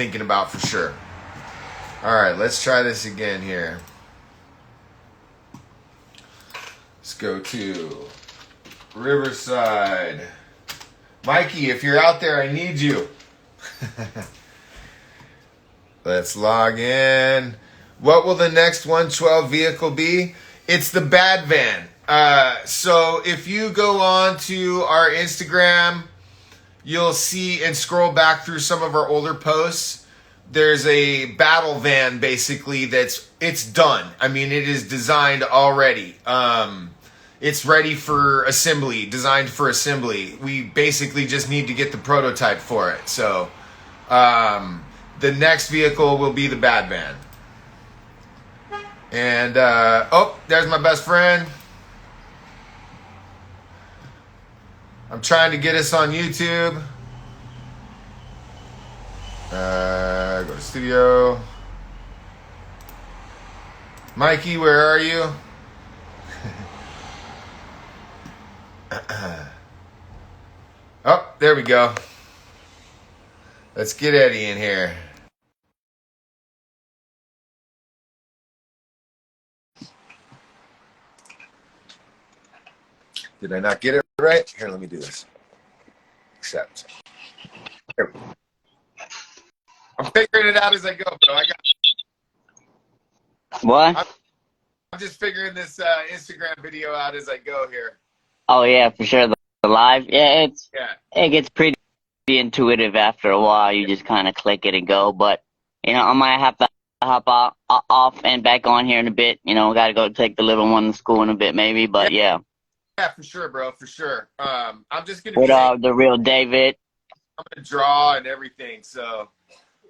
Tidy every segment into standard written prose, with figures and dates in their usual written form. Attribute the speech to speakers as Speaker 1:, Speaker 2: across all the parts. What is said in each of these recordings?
Speaker 1: thinking about for sure. All right, let's try this again here. Let's go to Riverside. Mikey, if you're out there, I need you. Let's log in. What will the next 112 vehicle be? It's the Bad Van. So if you go on to our Instagram, you'll see and scroll back through some of our older posts. There's a battle van basically it's done. I mean, it is designed already. It's ready for assembly, designed for assembly. We basically just need to get the prototype for it. So the next vehicle will be the Bad Van. And, there's my best friend. I'm trying to get us on YouTube. Go to studio. Mikey, where are you? Oh, there we go. Let's get Eddie in here. Did I not get it right? Here, let me do this. Accept. Here. I'm figuring it out as I go, bro.
Speaker 2: What?
Speaker 1: I'm just figuring this Instagram video out as I go here.
Speaker 2: Oh yeah, for sure. The live, it gets pretty intuitive after a while. You just kind of click it and go. But I might have to hop off and back on here in a bit. Got to go take the little one to school in a bit, maybe. But yeah.
Speaker 1: Yeah, for sure, bro. For sure. I'm just gonna
Speaker 2: with the real David.
Speaker 1: I'm gonna draw and everything. So,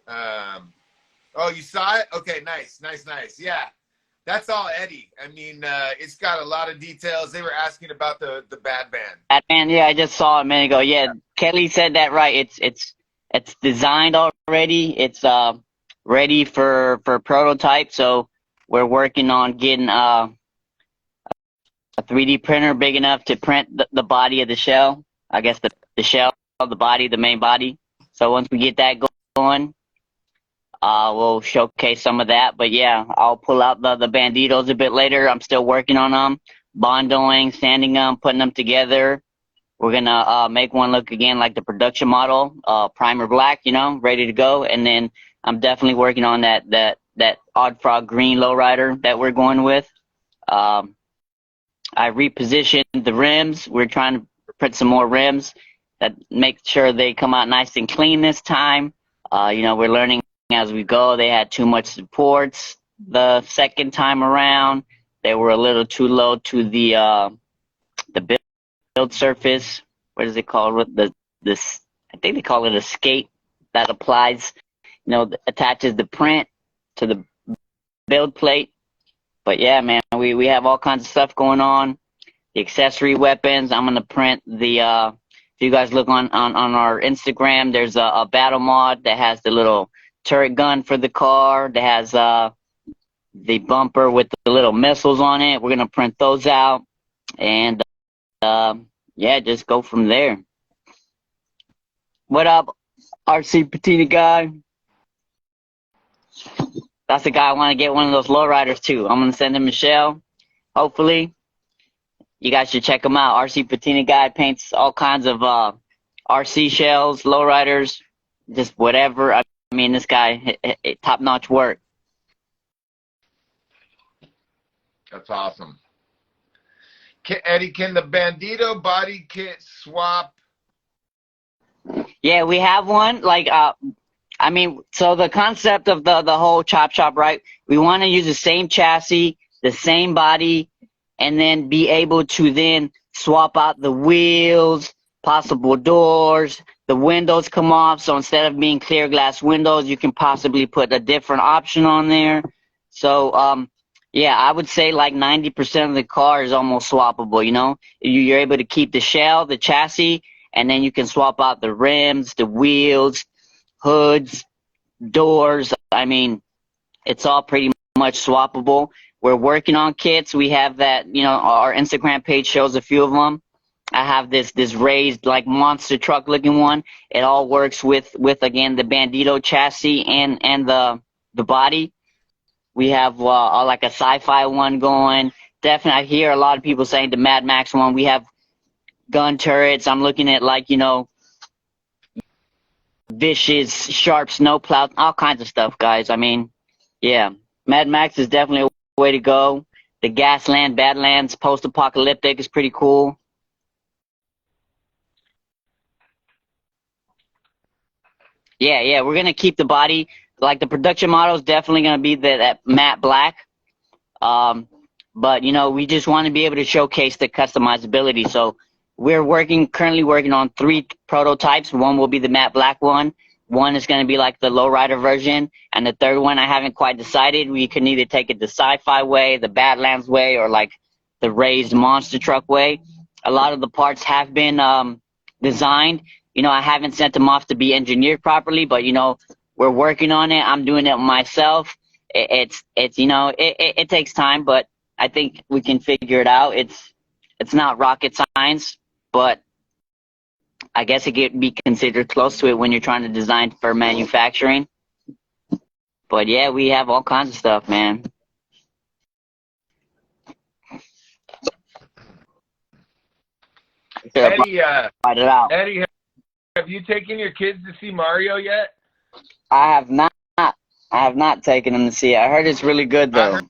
Speaker 1: oh, you saw it? Okay, nice. Yeah. That's all Eddie. I mean, it's got a lot of details. They were asking about the Bad Van.
Speaker 2: Bad Van, yeah, I just saw it a minute ago. Yeah, Kelly said that right. It's designed already. It's ready for prototype. So we're working on getting a 3D printer big enough to print the body of the shell. I guess the shell, the body, the main body. So once we get that going, we'll showcase some of that. But yeah, I'll pull out the Banditos a bit later. I'm still working on them, bondoing, sanding them, putting them together. We're gonna make one look again like the production model, primer black, ready to go. And then I'm definitely working on that Odd Frog green lowrider that we're going with. I repositioned the rims. We're trying to print some more rims that make sure they come out nice and clean this time. We're learning as we go. They had too much supports the second time around. They were a little too low to the build surface. What is it called? This I think they call it a skate that applies, attaches the print to the build plate. But yeah, man, we have all kinds of stuff going on. The accessory weapons. I'm gonna print the. If you guys look on our Instagram, there's a battle mod that has the little turret gun for the car. That has the bumper with the little missiles on it. We're gonna print those out, and just go from there. What up, RC Patina guy? That's the guy I want to get one of those lowriders too. I'm gonna send him a shell. Hopefully, you guys should check him out. RC Patina guy paints all kinds of RC shells, lowriders, just whatever. I mean, this guy, top-notch work.
Speaker 1: That's awesome. Eddie, can the Bandito body kit swap?
Speaker 2: Yeah, we have one. So the concept of the whole chop shop, right? We want to use the same chassis, the same body, and then be able to then swap out the wheels, possible doors, the windows come off. So instead of being clear glass windows, you can possibly put a different option on there. So, I would say like 90% of the car is almost swappable, You're able to keep the shell, the chassis, and then you can swap out the rims, the wheels, hoods, doors. I mean, it's all pretty much swappable. We're working on kits. We have that, our Instagram page shows a few of them. I have this raised like monster truck looking one. It all works with again the Bandito chassis and the body. We have like a sci-fi one going. Definitely, I hear a lot of people saying the Mad Max one. We have gun turrets. I'm looking at like vicious, sharp snowplow, all kinds of stuff, guys. I mean, yeah, Mad Max is definitely a way to go. The Gasland, Badlands, post-apocalyptic is pretty cool. Yeah, we're gonna keep the body. Like the production model is definitely gonna be that matte black. But we just want to be able to showcase the customizability. So we're currently working on 3 prototypes. One will be the matte black one. One is going to be like the lowrider version, and the third one I haven't quite decided. We can either take it the sci-fi way, the Badlands way, or like the raised monster truck way. A lot of the parts have been designed. I haven't sent them off to be engineered properly, but we're working on it. I'm doing it myself. It takes time, but I think we can figure it out. It's not rocket science, but I guess it could be considered close to it when you're trying to design for manufacturing. But yeah, we have all kinds of stuff, man.
Speaker 3: Eddie,
Speaker 2: Fight it out.
Speaker 3: Eddie, have you taken your kids to see Mario yet?
Speaker 2: I have not. I have not taken them to see it. I heard it's really good though.
Speaker 1: I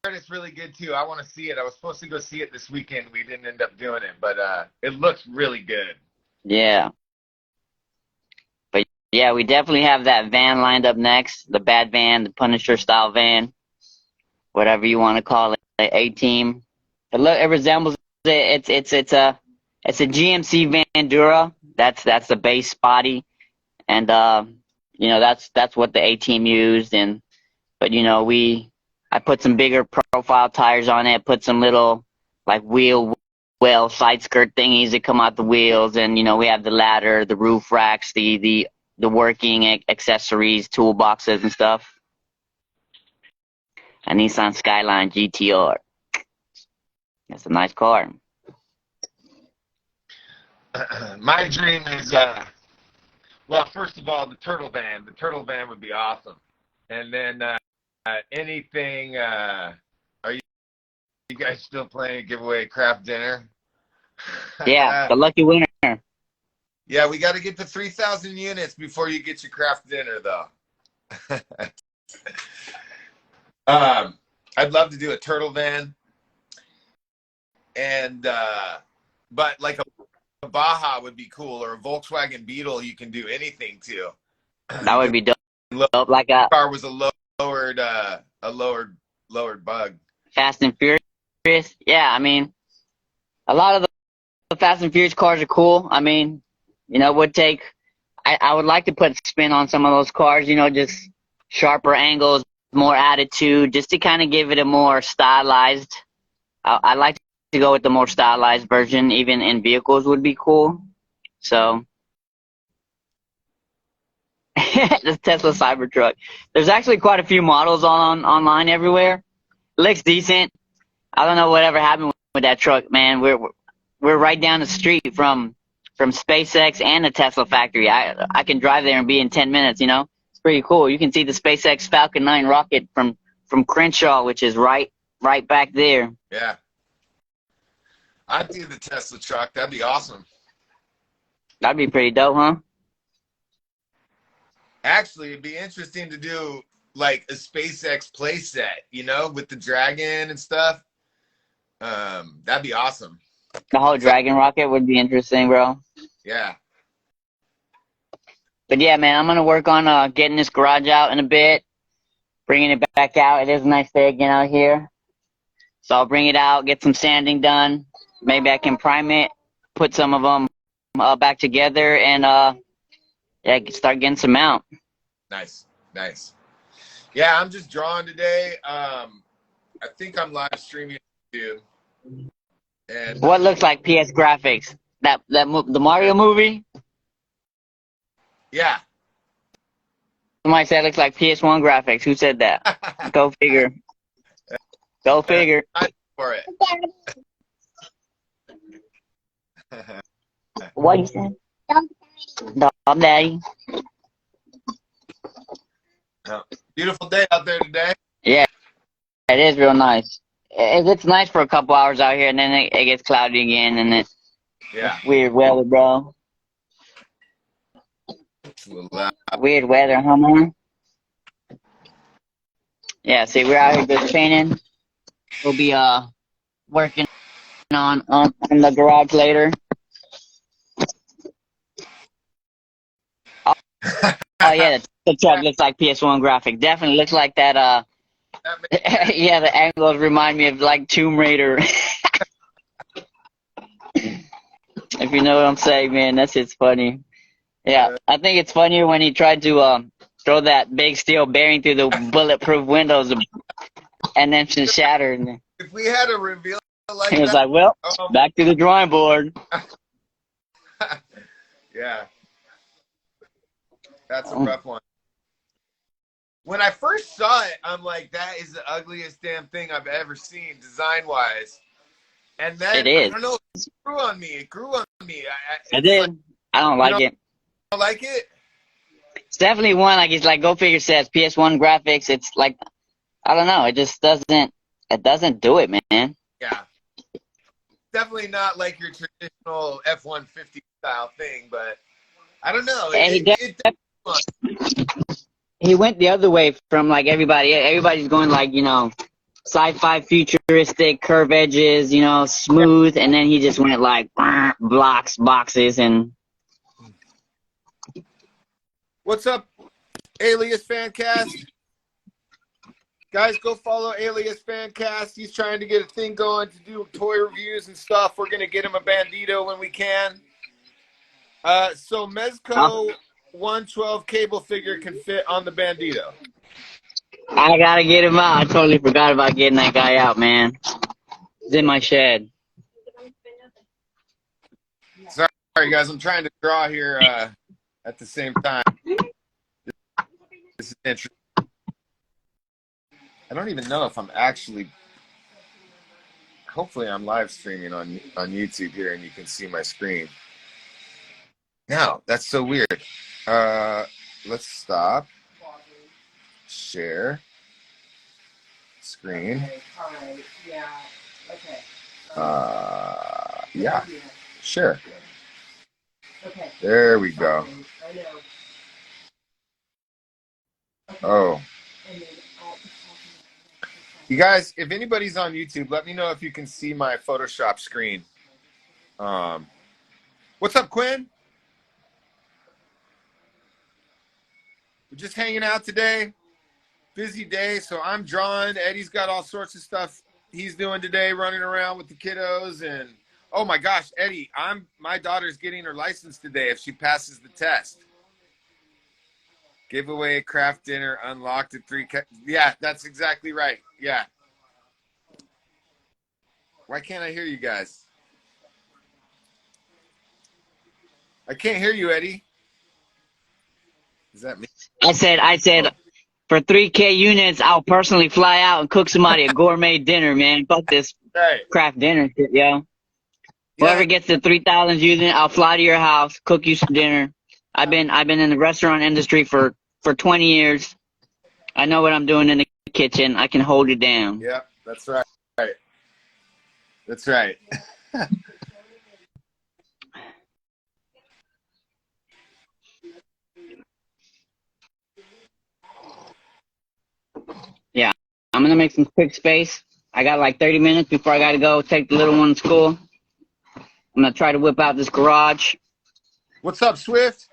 Speaker 1: heard it's really good too. I want to see it. I was supposed to go see it this weekend. We didn't end up doing it, but it looks really good.
Speaker 2: Yeah. But yeah, we definitely have that van lined up next. The Bad Van, the Punisher style van, whatever you want to call it, the A-Team. It resembles it. It's a GMC Vandura. That's the base body, and that's what the A-Team used. But I put some bigger profile tires on it. Put some little like well side skirt thingies that come out the wheels, and we have the ladder, the roof racks, the working accessories, toolboxes and stuff. A Nissan Skyline GTR. That's a nice car.
Speaker 1: My dream is well, first of all, the turtle van. The turtle van would be awesome, and then anything. Are you guys still playing giveaway craft dinner?
Speaker 2: Yeah, the lucky winner.
Speaker 1: Yeah, we got to get to 3,000 units before you get your craft dinner, though. I'd love to do a turtle van, and but like a Baja would be cool, or a Volkswagen Beetle. You can do anything to.
Speaker 2: That would be dope. Like a
Speaker 1: car was a lowered bug.
Speaker 2: Fast and Furious. Yeah, I mean, a lot of the Fast and Furious cars are cool. I mean, would take. I would like to put spin on some of those cars. Just sharper angles, more attitude, just to kind of give it a more stylized. I like to go with the more stylized version, even in vehicles would be cool. So the Tesla Cybertruck. There's actually quite a few models online everywhere. It looks decent. I don't know whatever happened with that truck, man. We're right down the street from SpaceX and the Tesla factory. I can drive there and be in 10 minutes. It's pretty cool. You can see the SpaceX Falcon 9 rocket from Crenshaw, which is right back there.
Speaker 1: Yeah. I'd do the Tesla truck. That'd be awesome.
Speaker 2: That'd be pretty dope, huh?
Speaker 1: Actually, it'd be interesting to do like a SpaceX playset, with the Dragon and stuff. That'd be awesome.
Speaker 2: The whole Dragon rocket would be interesting, bro.
Speaker 1: Yeah.
Speaker 2: But yeah, man, I'm gonna work on getting this garage out in a bit, bringing it back out. It is a nice day again out here, so I'll bring it out, get some sanding done. Maybe I can prime it, put some of them back together, and start getting some out.
Speaker 1: Nice. Yeah, I'm just drawing today. I think I'm live streaming too. And
Speaker 2: What looks like PS graphics? The Mario movie?
Speaker 1: Yeah.
Speaker 2: Somebody said it looks like PS1 graphics. Who said that? Go figure. Go figure.
Speaker 1: For it.
Speaker 2: What you said? Dog Daddy.
Speaker 1: Beautiful day out there today.
Speaker 2: Yeah, it is real nice. It gets nice for a couple hours out here, and then it gets cloudy again, and it's
Speaker 1: Yeah.
Speaker 2: weird weather, bro.
Speaker 1: It's a little loud.
Speaker 2: Weird weather, huh, man? Yeah, see, we're out here just training. We'll be working on the garage later. Oh yeah, the truck looks like PS1 graphic. Definitely looks like that.
Speaker 1: That makes
Speaker 2: Yeah, the angles remind me of like Tomb Raider. If you know what I'm saying, man, that shit's funny. Yeah, I think it's funnier when he tried to throw that big steel bearing through the bulletproof windows and then just shattered.
Speaker 1: if we had a reveal like
Speaker 2: He was
Speaker 1: that,
Speaker 2: like, "Well,
Speaker 1: um,
Speaker 2: back to the drawing board."
Speaker 1: yeah, that's a rough one. When I first saw it, I'm like, that is the ugliest damn thing I've ever seen, design-wise. And then
Speaker 2: It is.
Speaker 1: I don't know, it grew on me. It grew on me.
Speaker 2: I did. I don't like it.
Speaker 1: I like it.
Speaker 2: It's definitely one like it's like Go Figure says PS1 graphics. It's like I don't know. It just doesn't. It doesn't do it, man.
Speaker 1: Yeah, definitely not like your traditional F-150 style thing, but I don't know.
Speaker 2: He went the other way from like everybody. Everybody's going like sci-fi, futuristic, curve edges, smooth, and then he just went like blocks, boxes, and.
Speaker 1: What's up, Alias Fancast? Guys, go follow Alias Fancast. He's trying to get a thing going to do toy reviews and stuff. We're gonna get him a Bandito when we can. So Mezco 112 cable figure can fit on the Bandito.
Speaker 2: I gotta get him out. I totally forgot about getting that guy out, man. He's in my shed.
Speaker 1: Sorry, guys. I'm trying to draw here at the same time. This is interesting. I don't even know if I'm actually. Hopefully, I'm live streaming on YouTube here, and you can see my screen. No, that's so weird. Let's stop. Share. Screen. Yeah. Sure. There we go. Oh. You guys, if anybody's on YouTube, let me know if you can see my Photoshop screen. What's up, Quinn? We're just hanging out today. Busy day, so I'm drawing. Eddie's got all sorts of stuff he's doing today, running around with the kiddos. And oh my gosh, Eddie, my daughter's getting her license today if she passes the test. Give away a craft dinner, unlocked at 3. Yeah, that's exactly right. Yeah. Why can't I hear you guys? I can't hear you, Eddie. Is that me?
Speaker 2: I said, for 3K units, I'll personally fly out and cook somebody a gourmet dinner, man. Fuck this craft dinner shit, yo. Whoever gets the 3,000 unit, I'll fly to your house, cook you some dinner. I've been in the restaurant industry for 20 years. I know what I'm doing in the kitchen. I can hold it down.
Speaker 1: Yeah, that's right. That's right.
Speaker 2: Yeah, I'm gonna make some quick space. I got like 30 minutes before I gotta go take the little one to school. I'm gonna try to whip out this garage.
Speaker 1: What's up, Swift?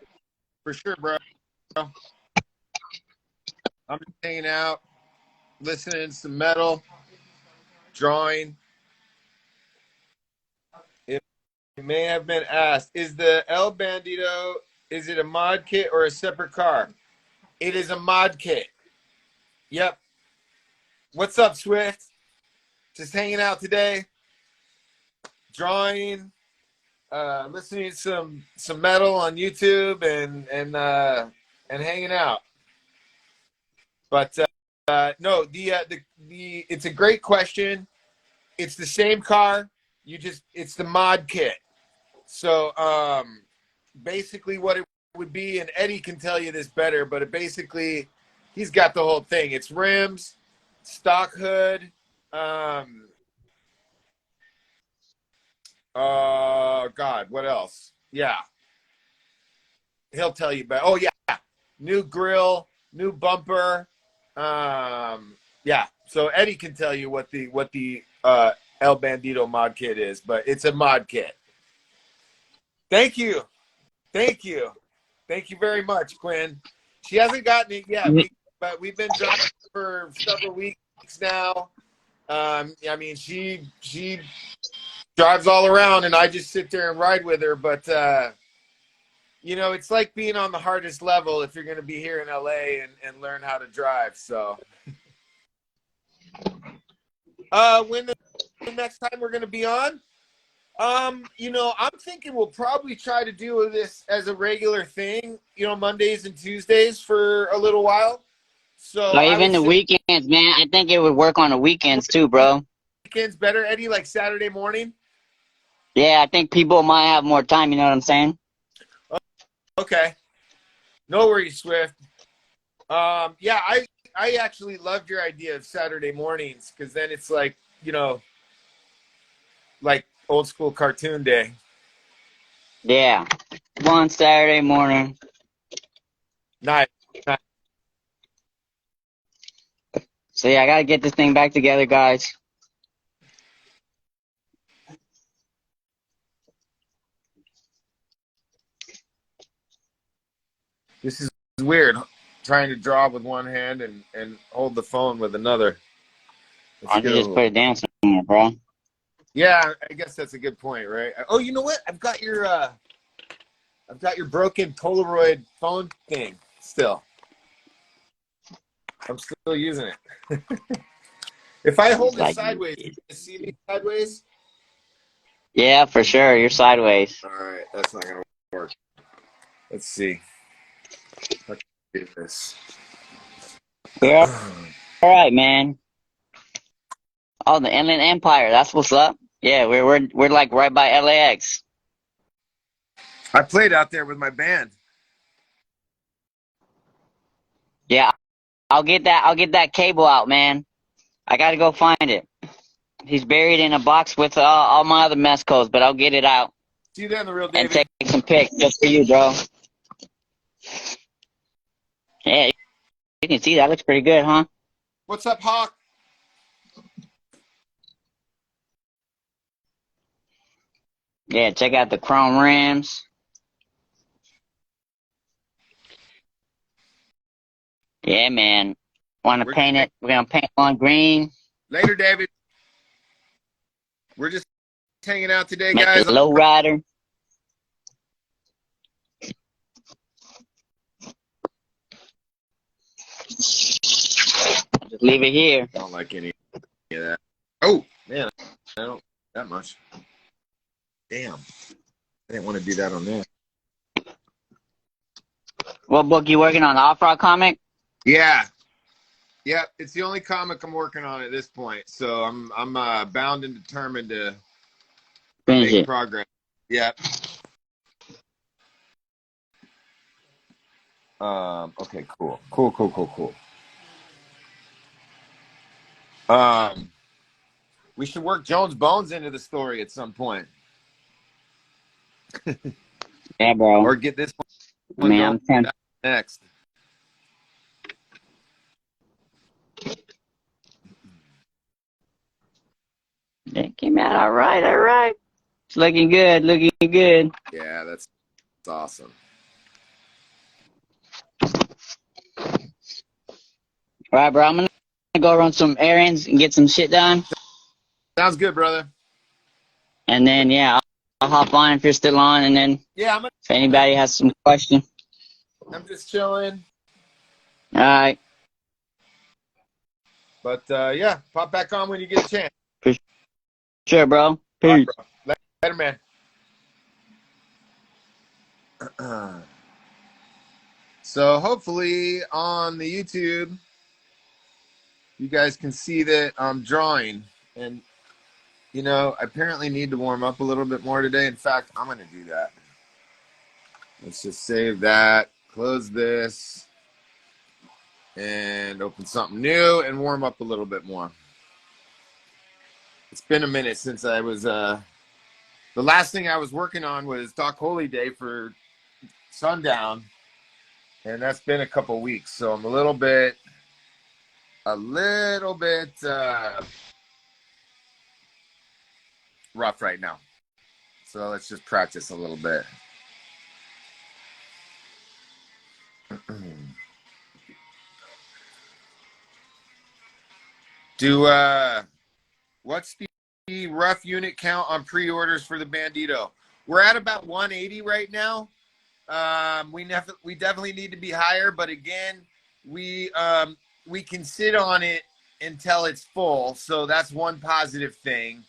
Speaker 1: For sure, bro. I'm just hanging out, listening to some metal, drawing. It may have been asked, is the El Bandito, is it a mod kit or a separate car? It is a mod kit. Yep. What's up, Swift? Just hanging out today, drawing, listening to some metal on YouTube and hanging out. But no, it's a great question. It's the same car. It's the mod kit. So basically what it would be, and Eddie can tell you this better, but it basically he's got the whole thing. It's rims, stock hood, God, what else? Yeah. He'll tell you about. Oh yeah, new grill, new bumper. Yeah. So Eddie can tell you what the El Bandito mod kit is, but it's a mod kit. Thank you. Thank you. Thank you very much, Quinn. She hasn't gotten it yet, but we've been driving for several weeks now. I mean, she drives all around, and I just sit there and ride with her. But you know, it's like being on the hardest level if you're going to be here in LA and learn how to drive. So, when the next time we're going to be on? You know, I'm thinking we'll probably try to do this as a regular thing, you know, Mondays and Tuesdays for a little while. So
Speaker 2: Or
Speaker 1: I
Speaker 2: even
Speaker 1: would
Speaker 2: the
Speaker 1: say
Speaker 2: weekends, man. I think it would work on the weekends too, bro.
Speaker 1: weekends better, Eddie, like Saturday morning.
Speaker 2: Yeah, I think people might have more time. You know what I'm saying?
Speaker 1: Okay. No worries, Swift. Yeah, I actually loved your idea of Saturday mornings because then it's like, you know, like old school cartoon day.
Speaker 2: Yeah. One Saturday morning.
Speaker 1: Nice.
Speaker 2: So yeah, I gotta get this thing back together, guys.
Speaker 1: This is weird, trying to draw with one hand and hold the phone with another. Let's
Speaker 2: I'll
Speaker 1: get
Speaker 2: just
Speaker 1: a
Speaker 2: put it down somewhere, bro.
Speaker 1: Yeah, I guess that's a good point, right? Oh, you know what? I've got your broken Polaroid phone thing still. I'm still using it. If I hold it
Speaker 2: Like,
Speaker 1: sideways, can you see me sideways?
Speaker 2: yeah, for sure. You're sideways.
Speaker 1: All right, that's not gonna work. Let's see. How can I do this?
Speaker 2: Yeah. All right, man. Oh, the Inland Empire. That's what's up. Yeah, we're like right by LAX.
Speaker 1: I played out there with my band.
Speaker 2: Yeah, I'll get that cable out, man. I gotta go find it. He's buried in a box with all my other mess codes, but I'll get it out
Speaker 1: See you then, the real
Speaker 2: and
Speaker 1: David.
Speaker 2: take some pics just for you, bro. Yeah, you can see that looks pretty good, huh?
Speaker 1: What's up, Hawk?
Speaker 2: Yeah, check out the chrome rims. Yeah, man. Want to
Speaker 1: We're
Speaker 2: paint it? We're gonna paint on green.
Speaker 1: later, David. We're just hanging out today,
Speaker 2: Make
Speaker 1: guys.
Speaker 2: it low rider. Just leave it here.
Speaker 1: I don't like any of that. Oh man, I don't that much. Damn, I didn't want to do that on there.
Speaker 2: What book you working on? The Off-Road comic?
Speaker 1: Yeah, yeah. It's the only comic I'm working on at this point, so I'm bound and determined to
Speaker 2: Finish
Speaker 1: make
Speaker 2: it.
Speaker 1: progress. Yeah. Okay. Cool. We should work Jones Bones into the story at some point,
Speaker 2: Yeah, bro.
Speaker 1: or get this one
Speaker 2: Man,
Speaker 1: going
Speaker 2: I'm tempted.
Speaker 1: next.
Speaker 2: It came out all right, all right. It's looking good, looking good.
Speaker 1: Yeah, that's awesome.
Speaker 2: All right, bro. I'm gonna go run some errands and get some shit done,
Speaker 1: Sounds good, brother.
Speaker 2: and then yeah, I'll hop on if you're still on, and then
Speaker 1: Yeah,
Speaker 2: if anybody has some question.
Speaker 1: I'm just chilling.
Speaker 2: All right.
Speaker 1: But yeah, pop back on when you get a chance.
Speaker 2: Sure, bro.
Speaker 1: All
Speaker 2: Peace.
Speaker 1: right, bro. Later, man. So hopefully on the YouTube, you guys can see that I'm drawing, and You know, I apparently need to warm up a little bit more today. In fact, I'm going to do that. Let's just save that, close this, and open something new and warm up a little bit more. It's been a minute since I was, the last thing I was working on was Doc Holy Day for Sundown, and that's been a couple weeks. So I'm a little bit rough right now. So let's just practice a little bit. What's the rough unit count on pre-orders for the Bandito? We're at about 180 right now. We definitely need to be higher, but again, we can sit on it until it's full. So that's one positive thing.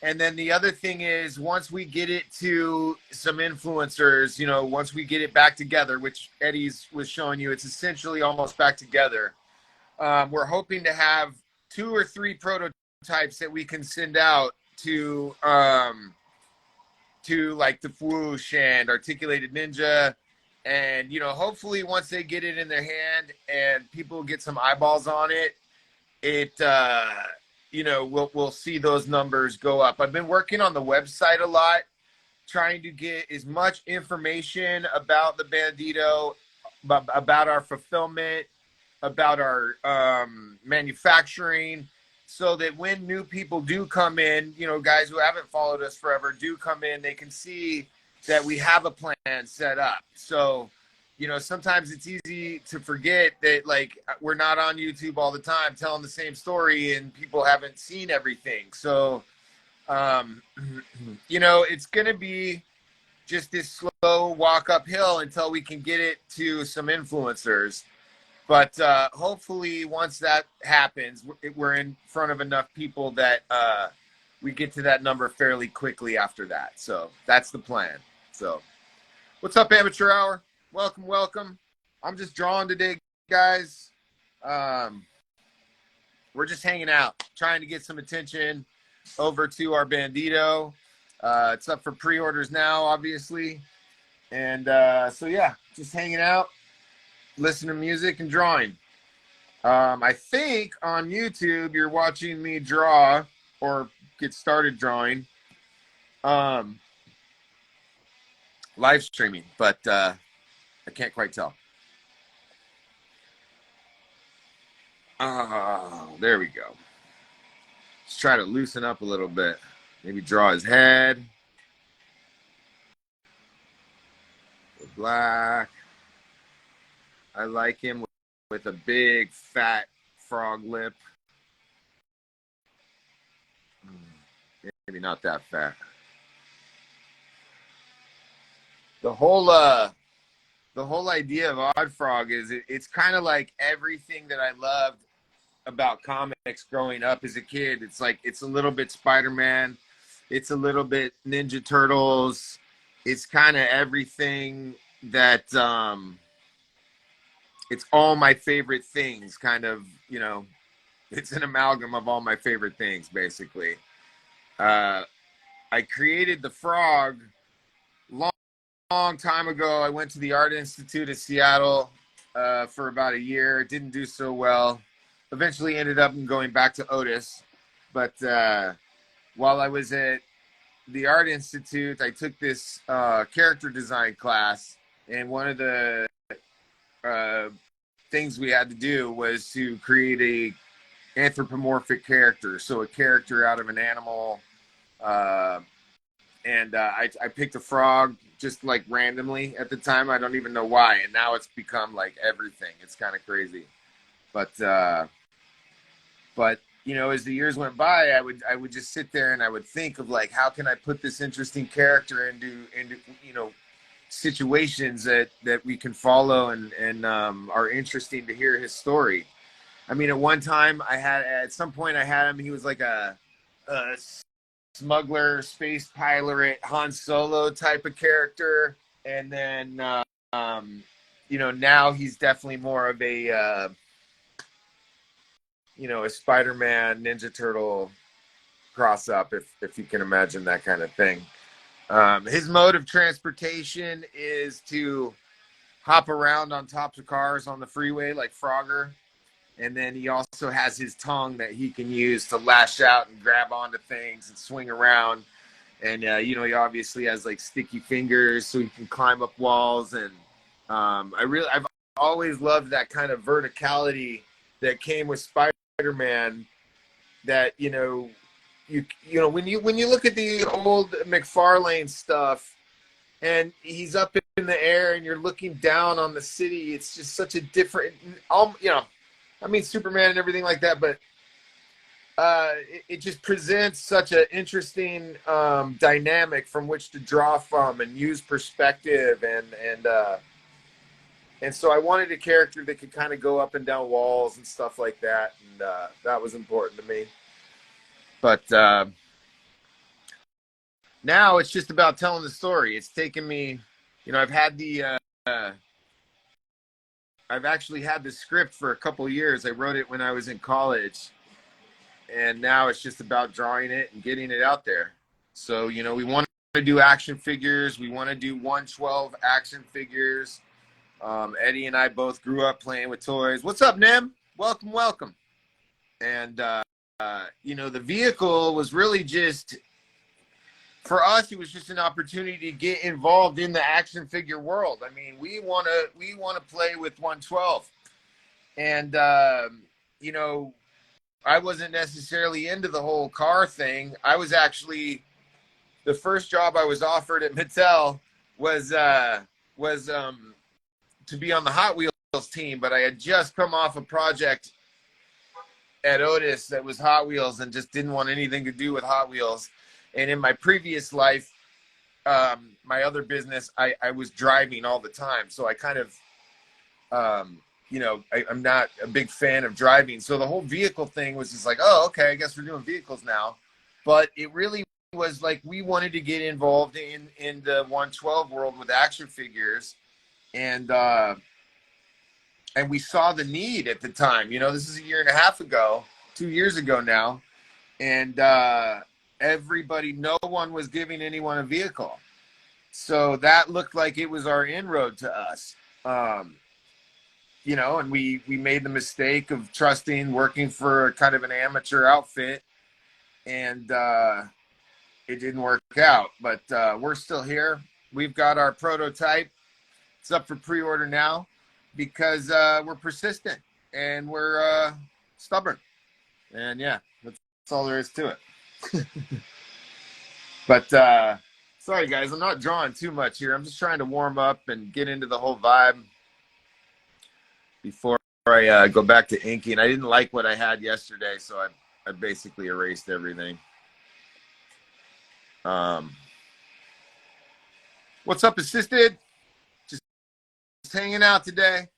Speaker 1: And then the other thing is, once we get it to some influencers, you know, once we get it back together, which Eddie's was showing you, it's essentially almost back together. We're hoping to have 2 or 3 prototypes that we can send out to like the Fwoosh and Articulated Ninja. And, you know, hopefully once they get it in their hand and people get some eyeballs on it, you know, we'll see those numbers go up. I've been working on the website a lot, trying to get as much information about the Bandito, about our fulfillment, about our manufacturing, so that when new people do come in, you know, guys who haven't followed us forever do come in, they can see that we have a plan set up. So, you know, sometimes it's easy to forget that, like, we're not on YouTube all the time telling the same story and people haven't seen everything. So, you know, it's going to be just this slow walk uphill until we can get it to some influencers. But hopefully once that happens, we're in front of enough people that we get to that number fairly quickly after that. So that's the plan. So what's up, Amateur Hour? Welcome, welcome. I'm just drawing today, guys. We're just hanging out, trying to get some attention over to our Bandito. It's up for pre-orders now, obviously. And so, yeah, just hanging out, listening to music and drawing. I think on YouTube you're watching me draw or get started drawing. Live streaming, but I can't quite tell. Oh, there we go. Let's try to loosen up a little bit. Maybe draw his head. With black. I like him with a big, fat frog lip. Maybe not that fat. The whole idea of Odd Frog is it's kind of like everything that I loved about comics growing up as a kid. It's like, it's a little bit Spider-Man, it's a little bit Ninja Turtles, it's kind of everything that it's all my favorite things, kind of, you know, it's an amalgam of all my favorite things, basically. I created the frog long time ago. I went to the Art Institute of Seattle for about a year. It didn't do so well. Eventually ended up going back to Otis. But while I was at the Art Institute, I took this character design class. And one of the things we had to do was to create a anthropomorphic character. So a character out of an animal. And I picked a frog just like randomly at the time. I don't even know why. And now it's become like everything. It's kind of crazy. But you know, as the years went by, I would just sit there and I would think of like, how can I put this interesting character into you know, situations that we can follow and are interesting to hear his story. I mean, at one time at some point I had him. He was like a smuggler, space pilot, Han Solo type of character, and then you know, now he's definitely more of a you know, a Spider-Man, Ninja Turtle cross up, if you can imagine that kind of thing. His mode of transportation is to hop around on tops of cars on the freeway like Frogger. And then he also has his tongue that he can use to lash out and grab onto things and swing around. And, he obviously has like sticky fingers so he can climb up walls. And I've always loved that kind of verticality that came with Spider-Man, that, when you look at the old McFarlane stuff and he's up in the air and you're looking down on the city, it's just such a different, Superman and everything like that, but it just presents such an interesting dynamic from which to draw from and use perspective, and so I wanted a character that could kind of go up and down walls and stuff like that, and that was important to me. But now it's just about telling the story. It's taken me, I've actually had the script for a couple of years. I wrote it when I was in college, and now it's just about drawing it and getting it out there. So, we want to do action figures. We want to do 112 action figures. Eddie and I both grew up playing with toys. What's up, Nem? Welcome. And, the vehicle was really just, for us, it was just an opportunity to get involved in the action figure world. I mean, we want to play with 112. And, I wasn't necessarily into the whole car thing. I was actually, the first job I was offered at Mattel was to be on the Hot Wheels team, but I had just come off a project at Otis that was Hot Wheels and just didn't want anything to do with Hot Wheels. And in my previous life, my other business, I was driving all the time. So I kind of, I'm not a big fan of driving. So the whole vehicle thing was just like, oh, okay, I guess we're doing vehicles now. But it really was like we wanted to get involved in the 112 world with action figures. And we saw the need at the time. This is a year and a half ago, 2 years ago now. And no one was giving anyone a vehicle. So that looked like it was our inroad to us. And we made the mistake of working for kind of an amateur outfit, and it didn't work out. But we're still here. We've got our prototype. It's up for pre-order now because we're persistent and we're stubborn. And yeah, that's all there is to it. But sorry guys, I'm not drawing too much here. I'm just trying to warm up and get into the whole vibe before I go back to inking. I didn't like what I had yesterday, so I basically erased everything. What's up, Assisted? Just hanging out today.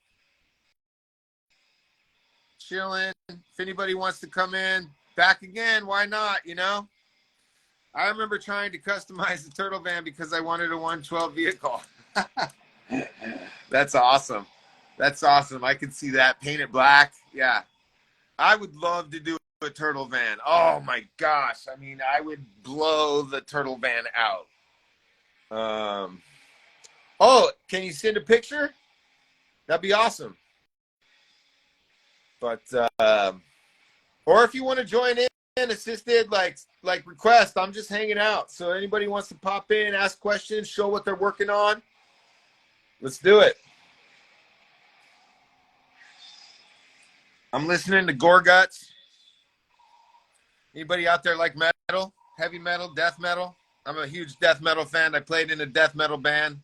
Speaker 1: Chilling. If anybody wants to come in, back again, why not, I remember trying to customize the Turtle Van because I wanted a 112 vehicle. That's awesome. I could see that. Paint it black. Yeah. I would love to do a Turtle Van. Oh my gosh. I mean, I would blow the Turtle Van out. Oh, can you send a picture? That'd be awesome. But, or if you want to join in, Assisted, like request, I'm just hanging out. So anybody wants to pop in, ask questions, show what they're working on, let's do it. I'm listening to Gorguts. Anybody out there like metal, heavy metal, death metal? I'm a huge death metal fan. I played in a death metal band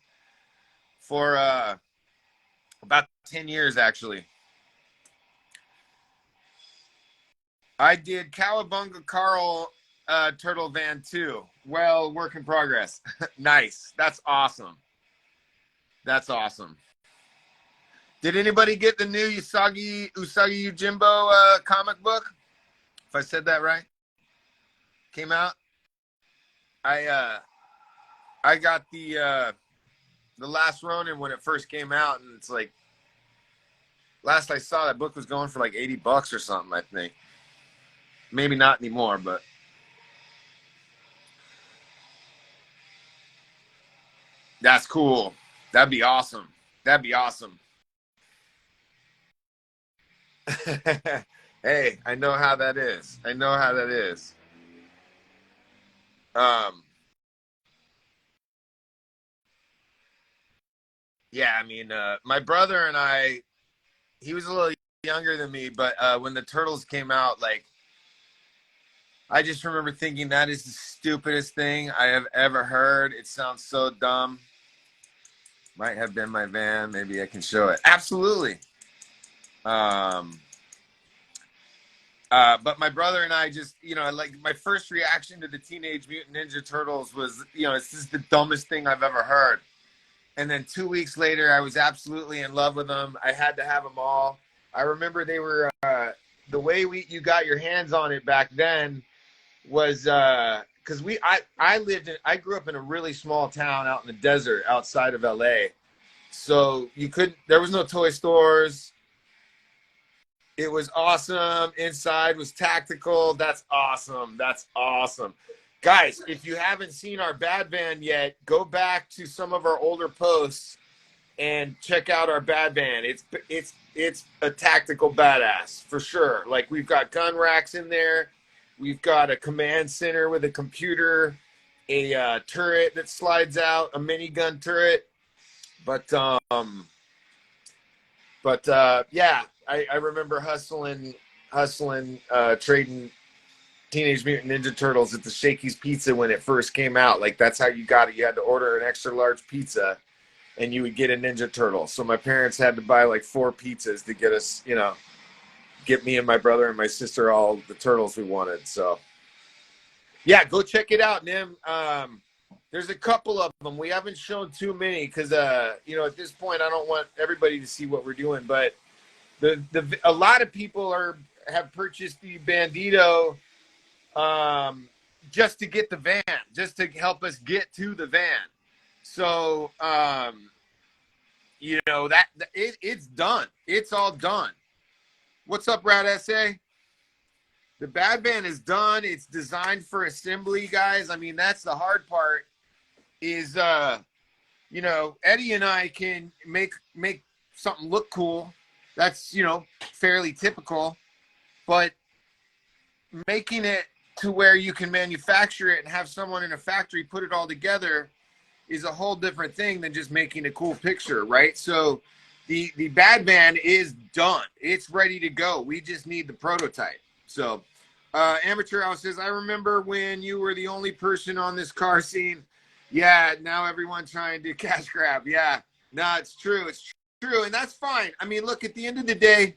Speaker 1: for about 10 years, actually. I did Cowabunga Carl Turtle Van too. Well, work in progress. Nice. That's awesome. Did anybody get the new Usagi Yojimbo comic book? If I said that right. Came out. I got the Last Ronin when it first came out, and it's like last I saw that book was going for like $80 or something, I think. Maybe not anymore, but That's cool. That'd be awesome. That'd be awesome. Hey, I know how that is. I know how that is. Um, yeah, I mean, my brother and I, he was a little younger than me, but when the Turtles came out, like, I just remember thinking that is the stupidest thing I have ever heard. It sounds so dumb. Might have been my van. Maybe I can show it. Absolutely. Um, but my brother and I just, like my first reaction to the Teenage Mutant Ninja Turtles was, this is the dumbest thing I've ever heard. And then 2 weeks later, I was absolutely in love with them. I had to have them all. I remember they were the way you got your hands on it back then was because I grew up in a really small town out in the desert outside of LA. So there was no toy stores. It was awesome. Inside was tactical. That's awesome. That's awesome. Guys, if you haven't seen our Bad Van yet, go back to some of our older posts and check out our Bad Van. It's a tactical badass for sure. Like, we've got gun racks in there. We've got a command center with a computer, a turret that slides out, a minigun turret. But yeah, I remember hustling, trading Teenage Mutant Ninja Turtles at the Shakey's Pizza when it first came out. Like, that's how you got it. You had to order an extra large pizza, and you would get a Ninja Turtle. So my parents had to buy like 4 pizzas to get us, get me and my brother and my sister all the turtles we wanted. So yeah, go check it out, Nim. There's a couple of them. We haven't shown too many because at this point I don't want everybody to see what we're doing. But a lot of people have purchased the Bandito just to get the van, just to help us get to the van. So it's done. It's all done. What's up, Rad SA? The Bad Van is done. It's designed for assembly, guys. I mean, that's the hard part. Is Eddie and I can make something look cool. That's fairly typical, but making it to where you can manufacture it and have someone in a factory put it all together is a whole different thing than just making a cool picture, right? So the Bad Van is done. It's ready to go. We just need the prototype. So Amateur House says, I remember when you were the only person on this car scene. Yeah, now everyone's trying to cash grab. Yeah, no, it's true. It's true, and that's fine. I mean, look, at the end of the day,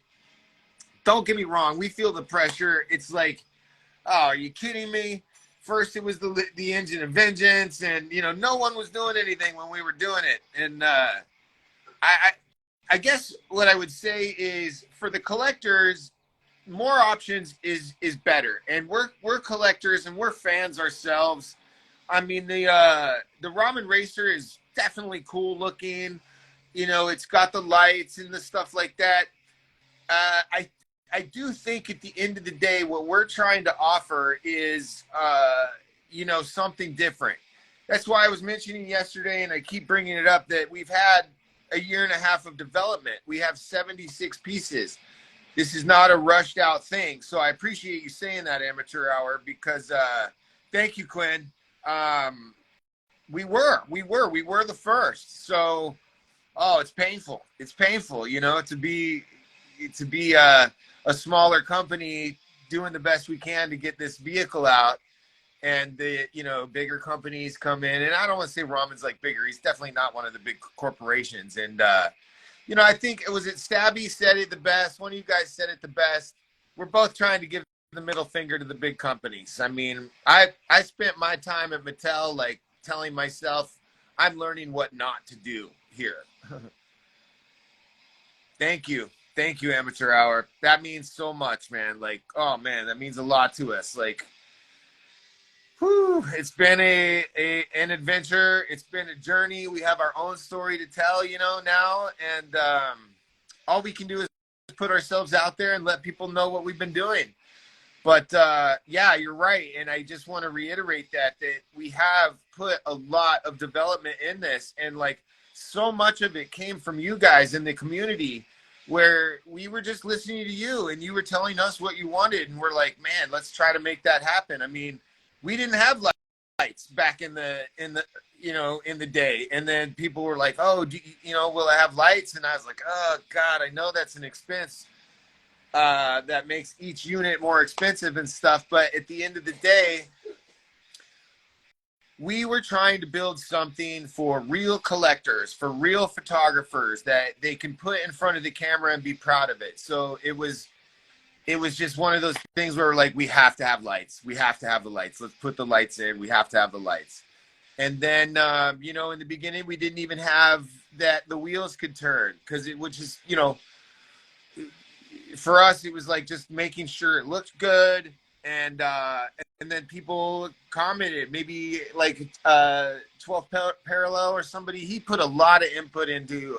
Speaker 1: don't get me wrong. We feel the pressure. It's like, oh, are you kidding me? First, it was the Engine of Vengeance, and no one was doing anything when we were doing it. And I guess what I would say is, for the collectors, more options is better. And we're collectors and we're fans ourselves. I mean, the Ramen Racer is definitely cool looking. It's got the lights and the stuff like that. I do think at the end of the day, what we're trying to offer is, something different. That's why I was mentioning yesterday, and I keep bringing it up, that we've had a year and a half of development. We have 76 pieces. This is not a rushed out thing. So I appreciate you saying that, Amateur Hour, because thank you, Quinn. We were the first. So, it's painful. It's painful, to be a smaller company doing the best we can to get this vehicle out, and the bigger companies come in. And I don't want to say Ramen's like bigger. He's definitely not one of the big corporations. And I think Stabby said it the best. One of you guys said it the best. We're both trying to give the middle finger to the big companies. I mean, I spent my time at Mattel like telling myself I'm learning what not to do here. Thank you, Amateur Hour. That means so much, man. Like, oh man, that means a lot to us. Like, whew, it's been an adventure. It's been a journey. We have our own story to tell, now, and all we can do is put ourselves out there and let people know what we've been doing. But yeah, you're right, and I just want to reiterate that we have put a lot of development in this, and like so much of it came from you guys in the community, where we were just listening to you, and you were telling us what you wanted, and we're like, man, let's try to make that happen. I mean, we didn't have lights back in the in the day, and then people were like, oh, will I have lights? And I was like, oh God, I know that's an expense. That makes each unit more expensive and stuff. But at the end of the day, we were trying to build something for real collectors, for real photographers that they can put in front of the camera and be proud of it. So it was just one of those things where we're like, we have to have lights. We have to have the lights. Let's put the lights in. We have to have the lights. And then, in the beginning, we didn't even have that the wheels could turn, because it would just, for us, it was like just making sure it looked good. And then people commented, maybe like 12th Parallel or somebody, he put a lot of input into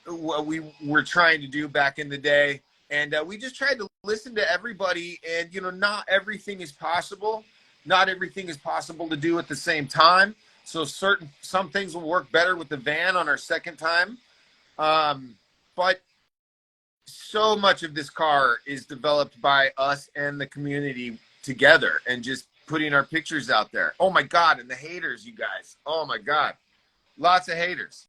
Speaker 1: what we were trying to do back in the day. And we just tried to listen to everybody. And, not everything is possible. Not everything is possible to do at the same time. So some things will work better with the van on our second time. But so much of this car is developed by us and the community together, and just putting our pictures out there. Oh my God. And the haters, you guys. Oh my God. Lots of haters,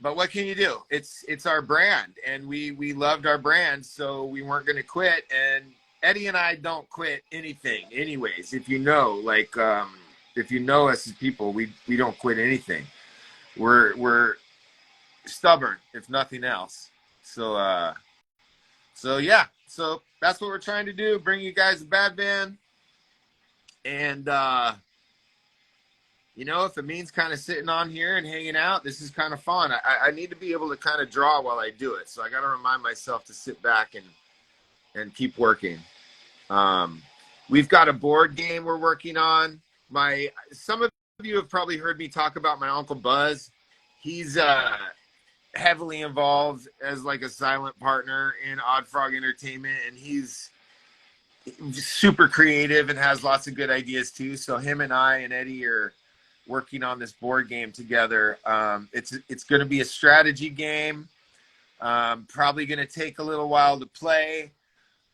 Speaker 1: but what can you do? It's our brand, and we loved our brand, so we weren't going to quit. And Eddie and I don't quit anything anyways. If you know us as people, we don't quit anything. We're stubborn, if nothing else. So yeah, so that's what we're trying to do, bring you guys a bad van. And if it means kind of sitting on here and hanging out, this is kind of fun. I need to be able to kind of draw while I do it, so I got to remind myself to sit back and keep working. We've got a board game we're working on. Some of you have probably heard me talk about my Uncle Buzz. He's heavily involved as like a silent partner in Odd Frog Entertainment, and he's super creative and has lots of good ideas too. So him and I and Eddie are working on this board game together. It's going to be a strategy game. Probably going to take a little while to play.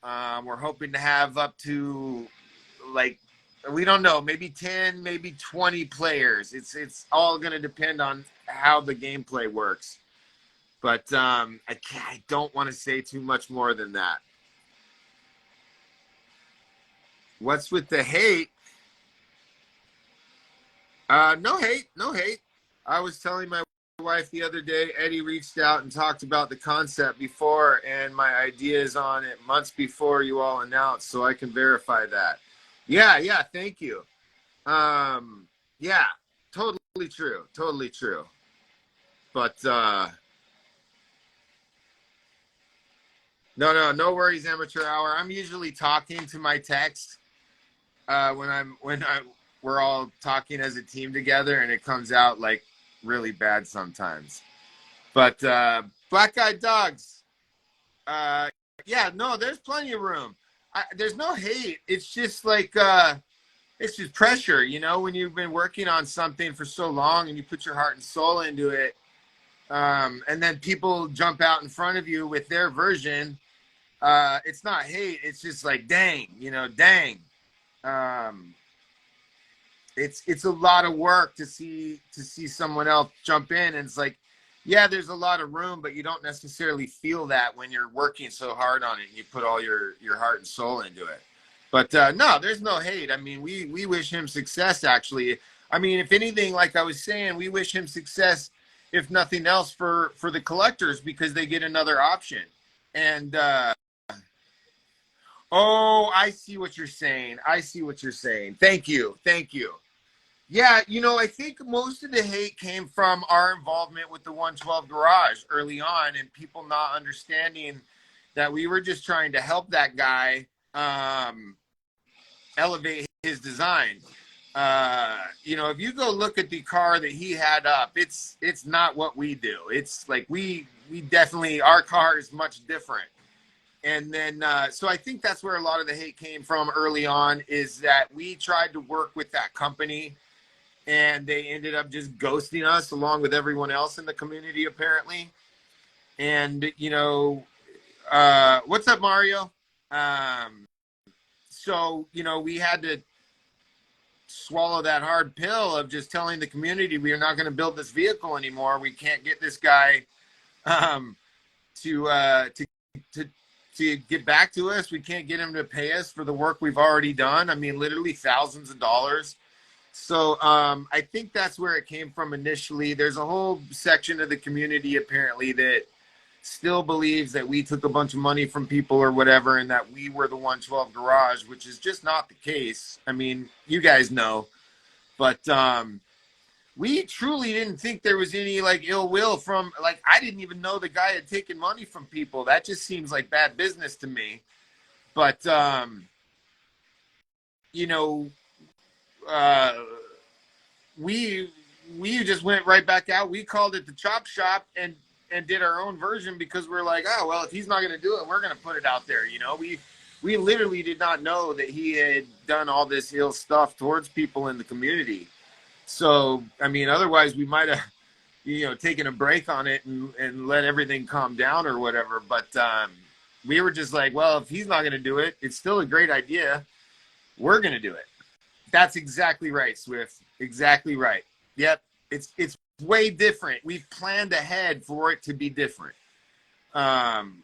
Speaker 1: We're hoping to have up to, like, we don't know, maybe 10, maybe 20 players. It's all going to depend on how the gameplay works. But I don't want to say too much more than that. What's with the hate? No hate. I was telling my wife the other day, Eddie reached out and talked about the concept before, and my ideas on it months before you all announced, so I can verify that. Yeah, thank you. Yeah, totally true. But no worries, Amateur Hour. I'm usually talking to my text when we're all talking as a team together, and it comes out like really bad sometimes. But Black Eyed Dogs, there's plenty of room. There's no hate. It's just like it's just pressure, when you've been working on something for so long and you put your heart and soul into it, and then people jump out in front of you with their version. It's not hate. It's just like, dang. It's a lot of work to see someone else jump in, and it's like, yeah, there's a lot of room, but you don't necessarily feel that when you're working so hard on it and you put all your heart and soul into it. But no, there's no hate. I mean, we wish him success, actually. I mean, if anything, like I was saying, we wish him success, if nothing else, for the collectors, because they get another option. And I see what you're saying. Thank you. Yeah, I think most of the hate came from our involvement with the 112 Garage early on, and people not understanding that we were just trying to help that guy elevate his design. If you go look at the car that he had up, it's not what we do. It's like we definitely, our car is much different. And then, so I think that's where a lot of the hate came from early on, is that we tried to work with that company and they ended up just ghosting us along with everyone else in the community, apparently. And, what's up, Mario? So, we had to swallow that hard pill of just telling the community we are not going to build this vehicle anymore. We can't get this guy to get back to us. We can't get him to pay us for the work we've already done. I mean, literally thousands of dollars. So I think that's where it came from initially. There's a whole section of the community apparently that still believes that we took a bunch of money from people or whatever, and that we were the 112 Garage, which is just not the case. I mean, you guys know, but we truly didn't think there was any like ill will from, like, I didn't even know the guy had taken money from people. That just seems like bad business to me. But we just went right back out. We called it the Chop Shop and did our own version, because we're like, oh, well, if he's not going to do it, we're going to put it out there. We literally did not know that he had done all this ill stuff towards people in the community. So, I mean, otherwise we might have, taken a break on it and let everything calm down or whatever. But we were just like, well, if he's not going to do it, it's still a great idea. We're going to do it. That's exactly right, Swift. Exactly right. Yep. It's way different. We've planned ahead for it to be different.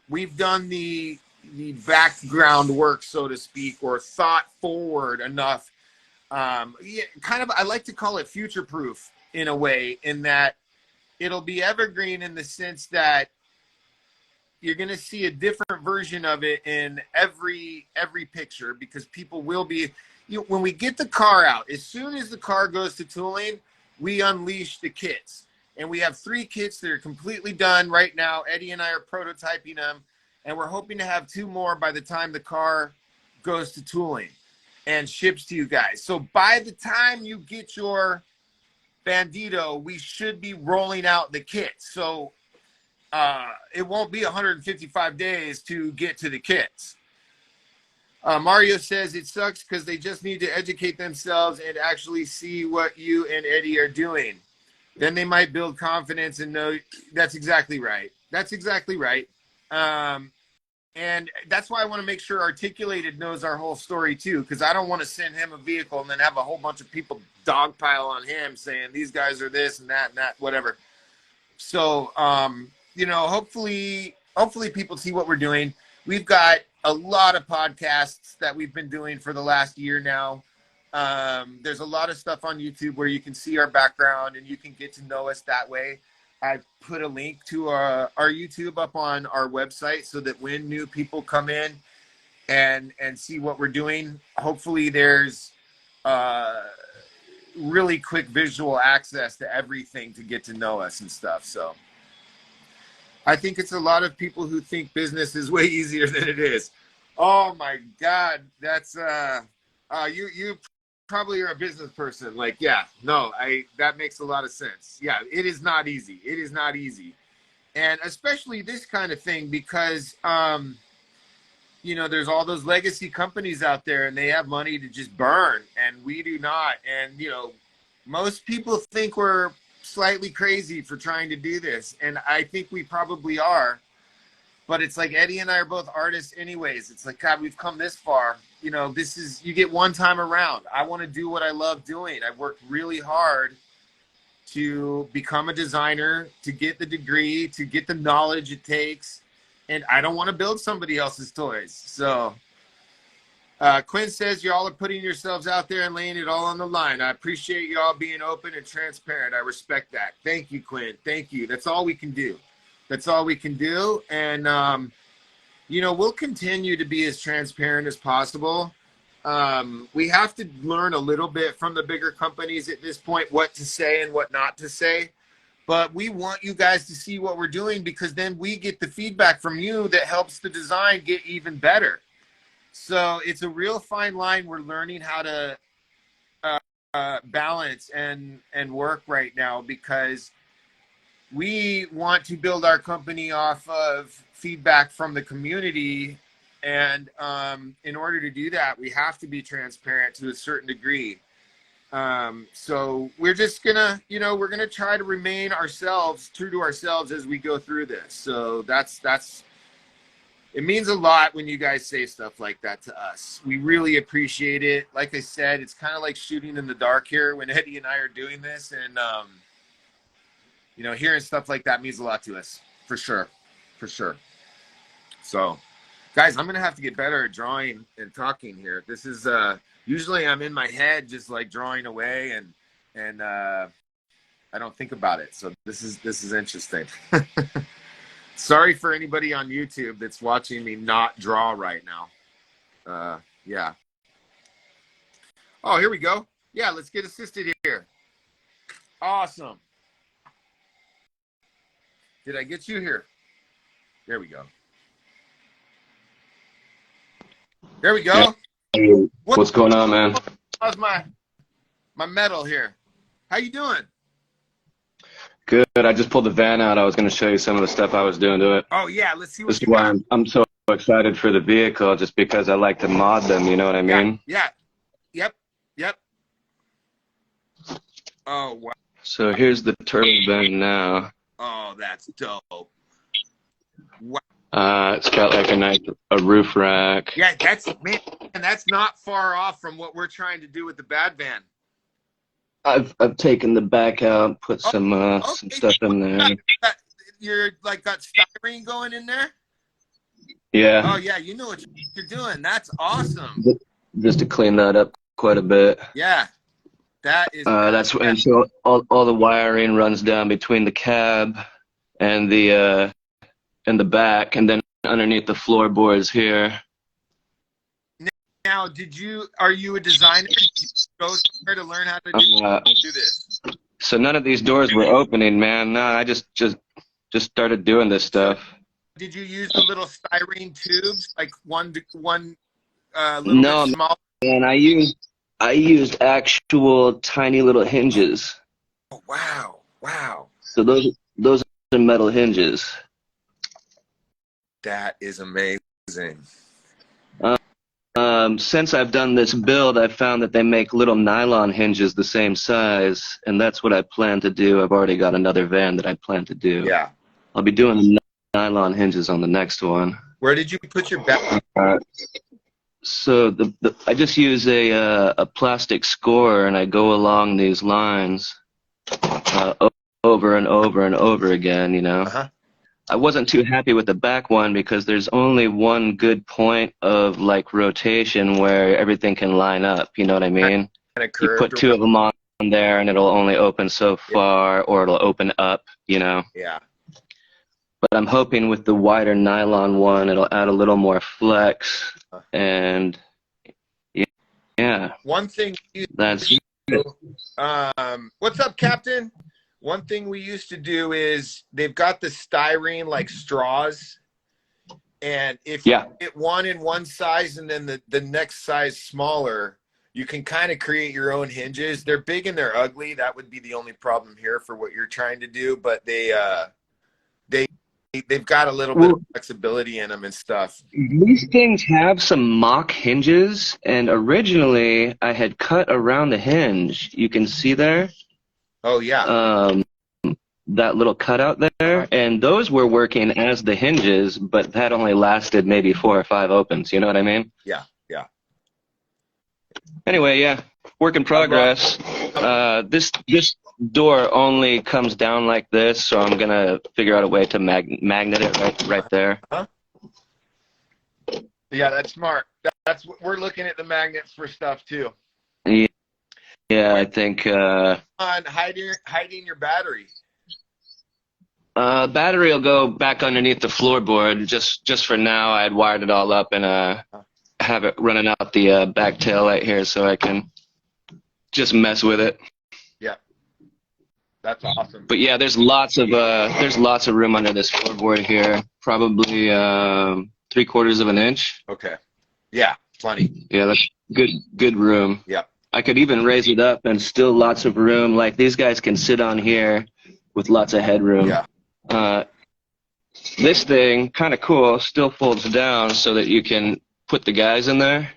Speaker 1: We've done the background work, so to speak, or thought forward enough. I like to call it future proof in a way, in that it'll be evergreen in the sense that you're going to see a different version of it in every picture, because people will be, when we get the car out, as soon as the car goes to tooling, we unleash the kits. And we have 3 kits that are completely done right now. Eddie and I are prototyping them, and we're hoping to have 2 more by the time the car goes to tooling and ships to you guys. So by the time you get your Bandito, we should be rolling out the kits. So it won't be 155 days to get to the kits. Mario says it sucks because they just need to educate themselves and actually see what you and Eddie are doing. Then they might build confidence and know. That's exactly right. That's exactly right. And that's why I want to make sure Articulated knows our whole story too, because I don't want to send him a vehicle and then have a whole bunch of people dogpile on him saying these guys are this and that, whatever. So, hopefully people see what we're doing. We've got a lot of podcasts that we've been doing for the last year now. There's a lot of stuff on YouTube where you can see our background and you can get to know us that way. I put a link to our YouTube up on our website so that when new people come in and see what we're doing, hopefully there's really quick visual access to everything to get to know us and stuff. So I think it's a lot of people who think business is way easier than it is. Oh my God, that's you probably are a business person. Like, yeah, no, that makes a lot of sense. Yeah, it is not easy. It is not easy. And especially this kind of thing, because there's all those legacy companies out there and they have money to just burn, and we do not. And most people think we're slightly crazy for trying to do this, and I think we probably are. But it's like Eddie and I are both artists anyways. It's like, God, we've come this far. This is, you get one time around. I want to do what I love doing. I've worked really hard to become a designer, to get the degree, to get the knowledge it takes. And I don't want to build somebody else's toys. So Quinn says y'all are putting yourselves out there and laying it all on the line. I appreciate y'all being open and transparent. I respect that. Thank you, Quinn. Thank you. That's all we can do. That's all we can do. And, we'll continue to be as transparent as possible. We have to learn a little bit from the bigger companies at this point, what to say and what not to say. But we want you guys to see what we're doing, because then we get the feedback from you that helps the design get even better. So it's a real fine line we're learning how to balance and work right now, because we want to build our company off of feedback from the community. And in order to do that, we have to be transparent to a certain degree. So we're just gonna, we're gonna try to remain ourselves, true to ourselves as we go through this. So that's it means a lot when you guys say stuff like that to us. We really appreciate it. Like I said, it's kind of like shooting in the dark here when Eddie and I are doing this, and hearing stuff like that means a lot to us, for sure. So, guys, I'm gonna have to get better at drawing and talking here. This is usually I'm in my head just like drawing away, and I don't think about it. So this is interesting. Sorry for anybody on YouTube that's watching me not draw right now. Yeah. Oh, here we go. Yeah, let's get assisted here. Awesome. Did I get you here? There we go. There we go.
Speaker 4: Yeah. What's going on, man?
Speaker 1: How's my medal here? How you doing?
Speaker 4: Good. I just pulled the van out. I was going to show you some of the stuff I was doing to it.
Speaker 1: Oh yeah, let's see what
Speaker 4: This is why I'm so excited for the vehicle, just because I like to mod them. You know what I mean?
Speaker 1: Yeah. Yep. Oh wow.
Speaker 4: So here's the turtle van now.
Speaker 1: Oh, that's dope. Wow.
Speaker 4: It's got like a roof rack.
Speaker 1: Yeah, that's not far off from what we're trying to do with the bad van.
Speaker 4: I've taken the back out, put some stuff in there.
Speaker 1: You're like got styrene going in there?
Speaker 4: Yeah.
Speaker 1: Oh yeah, you know what you're doing. That's awesome.
Speaker 4: Just to clean that up quite a bit.
Speaker 1: Yeah. That is
Speaker 4: and so all the wiring runs down between the cab and the back, and then underneath the floorboards here.
Speaker 1: Now, are you a designer? Did you go somewhere to learn how to do this?
Speaker 4: So none of these doors were opening, man. No, I just started doing this stuff.
Speaker 1: Did you use the little styrene tubes, like one little
Speaker 4: No,
Speaker 1: bit small?
Speaker 4: man, I used actual tiny little hinges.
Speaker 1: Oh, wow.
Speaker 4: So those are metal hinges.
Speaker 1: That is amazing.
Speaker 4: Since I've done this build, I've found that they make little nylon hinges the same size, and that's what I plan to do. I've already got another van that I plan to do.
Speaker 1: Yeah.
Speaker 4: I'll be doing the nylon hinges on the next one.
Speaker 1: Where did you put your back?
Speaker 4: So I just use a plastic score, and I go along these lines over and over and over again,
Speaker 1: Uh-huh.
Speaker 4: I wasn't too happy with the back one because there's only one good point of like rotation where everything can line up, you know what I mean? You put two of them on there and it'll only open so far, or it'll open up,
Speaker 1: Yeah.
Speaker 4: But I'm hoping with the wider nylon one, it'll add a little more flex, and yeah.
Speaker 1: One thing
Speaker 4: That's
Speaker 1: what's up, Captain? One thing we used to do is they've got the styrene like straws, and if you get one in one size and then the next size smaller, you can kind of create your own hinges. They're big and they're ugly. That would be the only problem here for what you're trying to do, but they've got a little bit of flexibility in them and stuff.
Speaker 4: These things have some mock hinges, and originally I had cut around the hinge. You can see there.
Speaker 1: Oh yeah.
Speaker 4: That little cutout there, and those were working as the hinges, but that only lasted maybe 4 or 5 opens. You know what I mean?
Speaker 1: Yeah.
Speaker 4: Anyway, yeah, work in progress. This door only comes down like this, so I'm gonna figure out a way to magnet it right there.
Speaker 1: Yeah, that's smart. That's what we're looking at, the magnets for stuff too.
Speaker 4: Yeah, I think
Speaker 1: on hiding your battery.
Speaker 4: Battery will go back underneath the floorboard. Just for now, I had wired it all up and have it running out the back tail light here, so I can just mess with it.
Speaker 1: Yeah, that's awesome.
Speaker 4: But yeah, there's lots of room under this floorboard here. Probably 3/4 of an inch.
Speaker 1: Okay. Yeah, plenty.
Speaker 4: Yeah, that's good room.
Speaker 1: Yeah.
Speaker 4: I could even raise it up and still lots of room. Like these guys can sit on here with lots of headroom.
Speaker 1: Yeah.
Speaker 4: This thing, kind of cool, still folds down so that you can put the guys in there.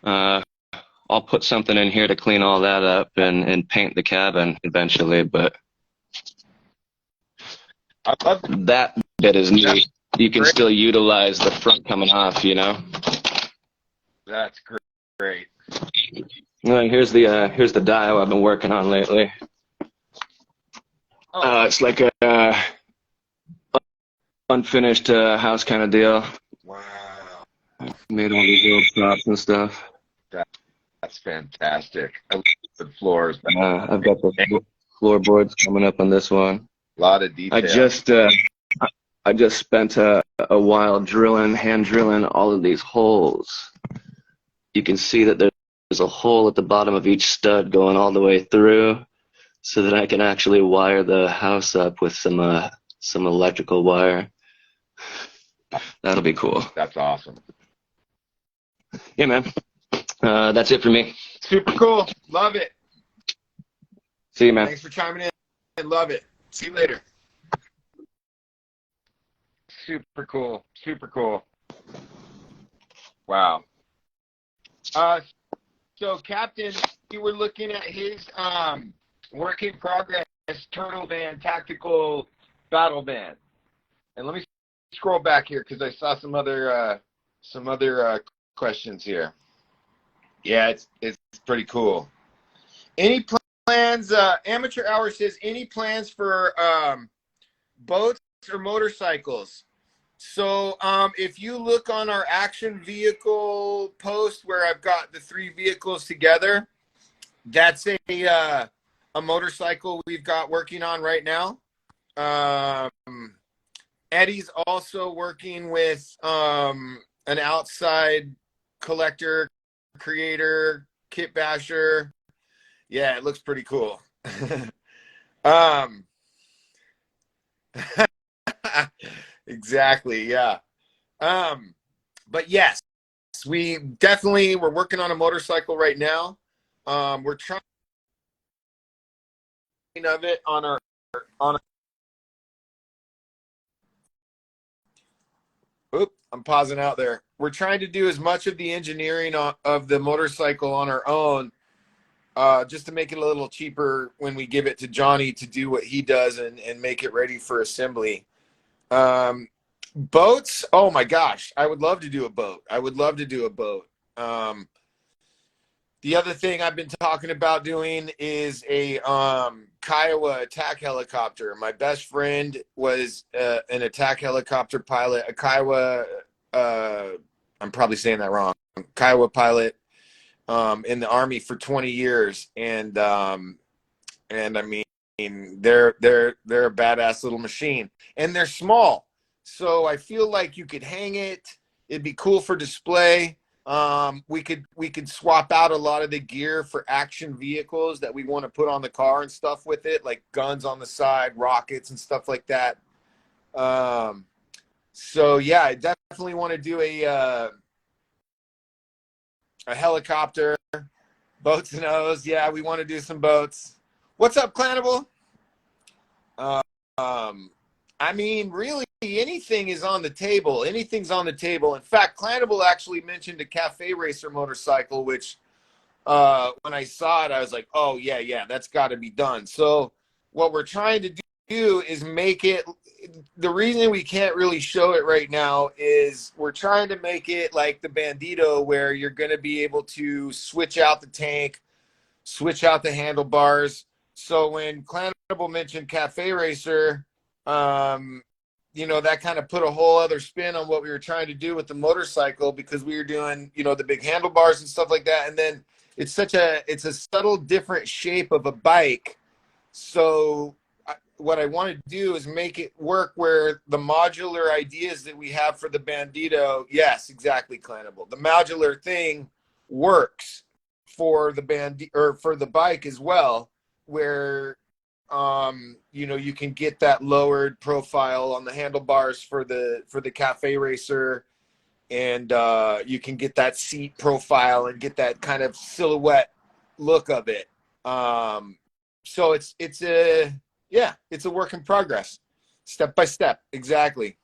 Speaker 4: I'll put something in here to clean all that up and paint the cabin eventually, but
Speaker 3: I love
Speaker 4: that bit is neat.
Speaker 3: Yeah.
Speaker 4: You can
Speaker 3: Great.
Speaker 4: still utilize the front coming off, you know?
Speaker 3: That's great.
Speaker 4: Well, here's the dial I've been working on lately.
Speaker 3: Oh.
Speaker 4: It's like a unfinished house kind of deal.
Speaker 1: Wow.
Speaker 4: Made all these little props and stuff.
Speaker 3: That's fantastic. I love the floors.
Speaker 4: I've got the floorboards coming up on this one.
Speaker 3: A lot of detail.
Speaker 4: I just spent a while hand drilling all of these holes. You can see that there's a hole at the bottom of each stud going all the way through, so that I can actually wire the house up with some electrical wire. That'll be cool.
Speaker 3: That's awesome.
Speaker 4: Yeah, man. That's it for me.
Speaker 3: Super cool. Love it.
Speaker 4: See you, man.
Speaker 1: Thanks for chiming in. Love it. See you later.
Speaker 3: Super cool. Super cool. Wow. So Captain, you were looking at his work in progress turtle van tactical battle van, and let me scroll back here because I saw some other questions here. Yeah, it's pretty cool. Any plans? Amateur Hour says any plans for boats or motorcycles? So if you look on our action vehicle post where I've got the 3 vehicles together, that's a motorcycle we've got working on right now. Eddie's also working with an outside collector, creator, kit basher. Yeah, it looks pretty cool. Exactly, yeah. But yes, we're working on a motorcycle right now. We're trying of it on our I'm pausing out there. We're trying to do as much of the engineering of the motorcycle on our own, just to make it a little cheaper when we give it to Johnny to do what he does and make it ready for assembly. Boats, oh my gosh, I would love to do a boat. The other thing I've been talking about doing is a Kiowa attack helicopter. My best friend was an attack helicopter pilot, a Kiowa, I'm probably saying that wrong, Kiowa pilot in the Army for 20 years. And I mean, they're a badass little machine. And they're small. So I feel like you could hang it. It'd be cool for display. We could swap out a lot of the gear for action vehicles that we want to put on the car and stuff with it, like guns on the side, rockets and stuff like that. So yeah, I definitely want to do a helicopter, boats and O's. Yeah, we want to do some boats. What's up, Clanable? I mean, really, anything is on the table. Anything's on the table. In fact, Clanable actually mentioned a Cafe Racer motorcycle, which when I saw it, I was like, oh, yeah, that's got to be done. So what we're trying to do is make it – the reason we can't really show it right now is we're trying to make it like the Bandito, where you're going to be able to switch out the tank, switch out the handlebars. So when Clanable mentioned Cafe Racer – you know, that kind of put a whole other spin on what we were trying to do with the motorcycle, because we were doing, you know, the big handlebars and stuff like that. And then it's a subtle different shape of a bike. So what I want to do is make it work where the modular ideas that we have for the Bandito, yes, exactly, Clanable. The modular thing works for the or for the bike as well, where you know, you can get that lowered profile on the handlebars for the Cafe Racer, and you can get that seat profile and get that kind of silhouette look of it. So it's Yeah, it's a work in progress, step by step. Exactly.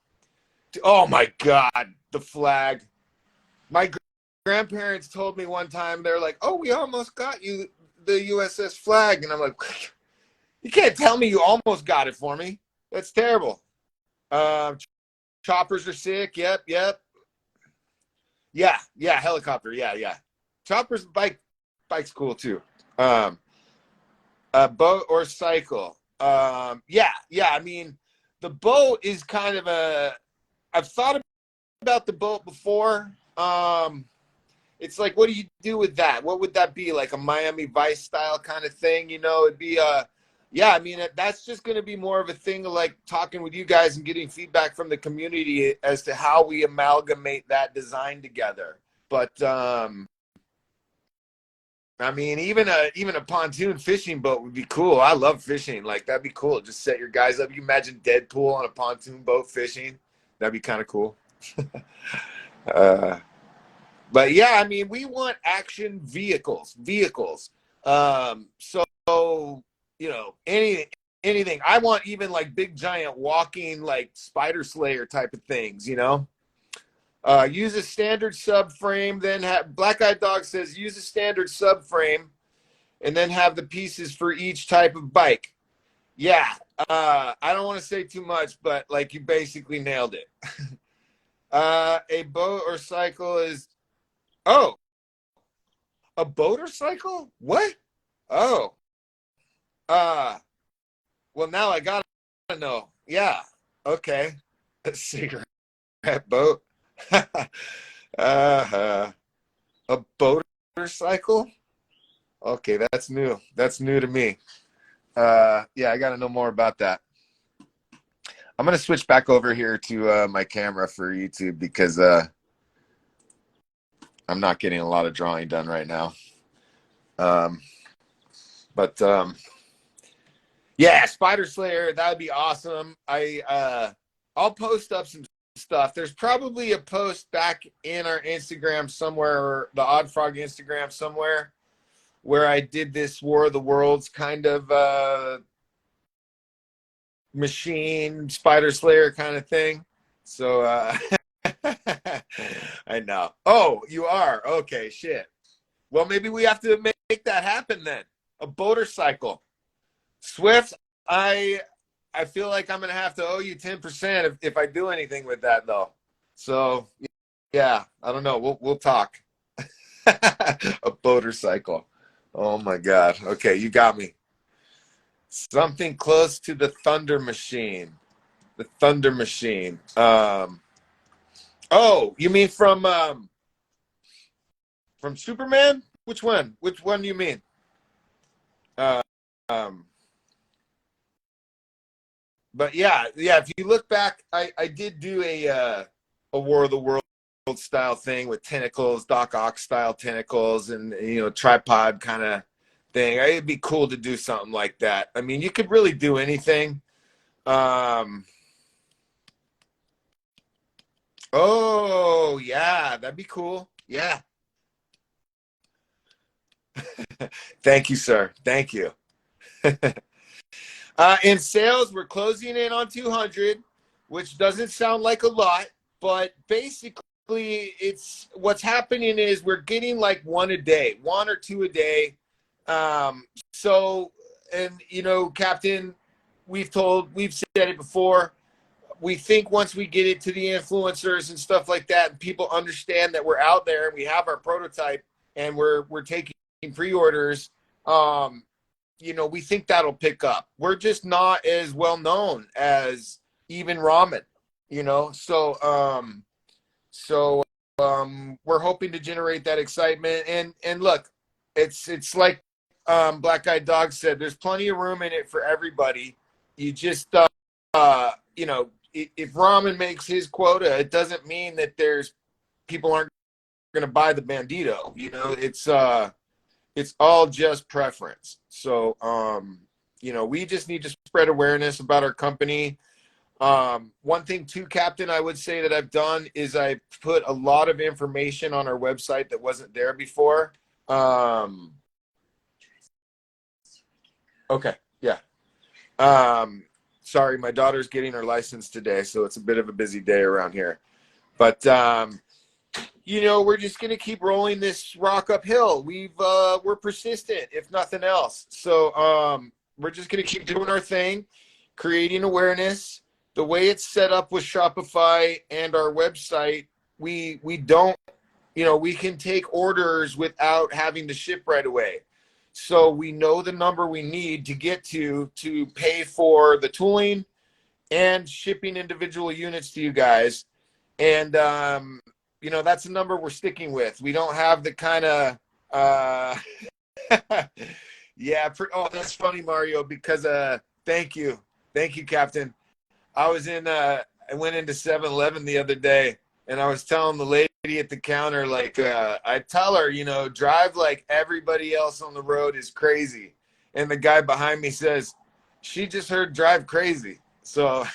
Speaker 3: Oh my God, the flag. My grandparents told me one time, they're like, "Oh, we almost got you the USS Flag," and I'm like, "You can't tell me you almost got it for me. That's terrible." Um, choppers are sick. Yep, yep. Yeah, yeah. Helicopter. Yeah, yeah. Choppers, bike's cool too. Um, boat or cycle. Yeah, yeah. I mean, the boat is kind of a. I've thought about the boat before. It's like, what do you do with that? What would that be? Like a Miami Vice style kind of thing? You know, it'd be yeah. I mean, that's just going to be more of a thing of like talking with you guys and getting feedback from the community as to how we amalgamate that design together. But I mean, even a pontoon fishing boat would be cool. I love fishing. Like that'd be cool. Just set your guys up. You imagine Deadpool on a pontoon boat fishing? That'd be kind of cool. But yeah, I mean, we want action vehicles. So you know, anything. I want even like big giant walking like spider slayer type of things. You know. Use a standard subframe, then have Black Eyed Dog says use a standard subframe, and then have the pieces for each type of bike. Yeah, I don't want to say too much, but like you basically nailed it. A boat or cycle is a boat or cycle? What? Oh, well now I gotta know. Yeah, okay, a cigarette boat. uh, a motorcycle? Okay, that's new. That's new to me. Yeah, I got to know more about that. I'm gonna switch back over here to my camera for YouTube because I'm not getting a lot of drawing done right now. But yeah, Spider Slayer, that would be awesome. I'll post up some stuff. There's probably a post back in our Instagram somewhere, or the Odd Frog Instagram somewhere, where I did this War of the Worlds kind of machine Spider Slayer kind of thing. So I know. Oh, you are? Okay, shit. Well, maybe we have to make that happen then. A motorcycle. Swift, I feel like I'm gonna have to owe you 10% if I do anything with that though. So yeah, I don't know. We'll talk. A motorcycle. Oh my God. Okay, you got me. Something close to the Thunder Machine. The Thunder Machine. Oh, you mean from Superman? Which one? Which one do you mean? Uh, um, but yeah, yeah. If you look back, I did do a War of the World style thing with tentacles, Doc Ock style tentacles, and you know tripod kind of thing. It'd be cool to do something like that. I mean, you could really do anything. Oh yeah, that'd be cool. Yeah. Thank you, sir. Thank you. In sales, we're closing in on 200, which doesn't sound like a lot, but basically, it's what's happening is we're getting like one a day, one or two a day. So, and you know, Captain, we've said it before. We think once we get it to the influencers and stuff like that, and people understand that we're out there and we have our prototype and we're taking pre-orders. You know, we think that'll pick up. We're just not as well known as even ramen, you know. We're hoping to generate that excitement. And look, it's like Black Eyed Dog said, there's plenty of room in it for everybody. You just you know, if ramen makes his quota, it doesn't mean that there's people aren't going to buy the Bandito. You know, it's all just preference. So, you know, we just need to spread awareness about our company. One thing too, Captain, I would say that I've done is I put a lot of information on our website that wasn't there before. Okay. Yeah. Sorry, my daughter's getting her license today, so it's a bit of a busy day around here. But you know, we're just gonna keep rolling this rock uphill. We're persistent, if nothing else. So we're just gonna keep doing our thing, creating awareness. The way it's set up with Shopify and our website, we don't, you know, we can take orders without having to ship right away. So we know the number we need to get to pay for the tooling and shipping individual units to you guys. And you know, that's the number we're sticking with. We don't have the kind of yeah. Oh, that's funny, Mario, because thank you, Captain. I was in I went into 7-Eleven the other day, and I was telling the lady at the counter, like, I tell her, you know, drive like everybody else on the road is crazy. And the guy behind me says, she just heard drive crazy. So,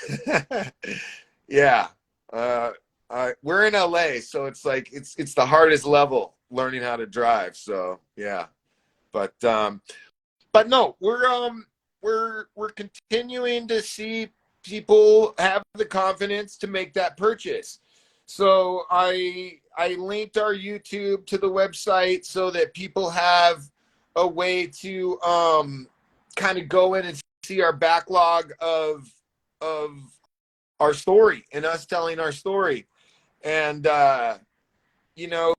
Speaker 3: yeah. We're in LA, so it's like, it's the hardest level learning how to drive. So, yeah. But no, we're continuing to see people have the confidence to make that purchase. So I linked our YouTube to the website so that people have a way to kind of go in and see our backlog of our story and us telling our story. And you know,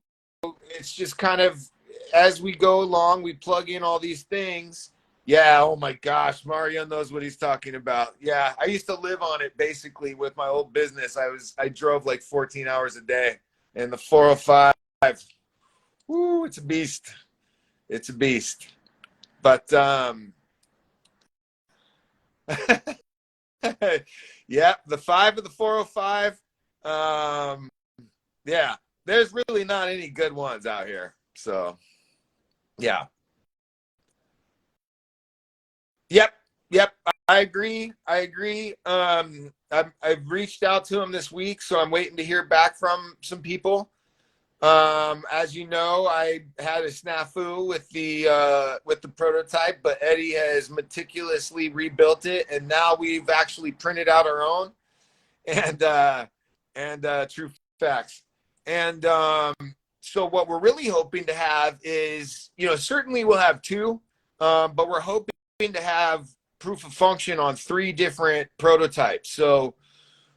Speaker 3: it's just kind of as we go along, we plug in all these things. Yeah, oh my gosh, Mario knows what he's talking about. Yeah, I used to live on it basically with my old business. I drove like 14 hours a day, and the 405, woo, it's a beast. It's a beast. But yeah, the 5 of the 405, yeah, there's really not any good ones out here. So, yeah. Yep. I agree. I've reached out to him this week, so I'm waiting to hear back from some people. As you know, I had a snafu with the prototype, but Eddie has meticulously rebuilt it, and now we've actually printed out our own, and true facts. And so what we're really hoping to have is, you know, certainly we'll have two, but we're hoping to have proof of function on 3 different prototypes. So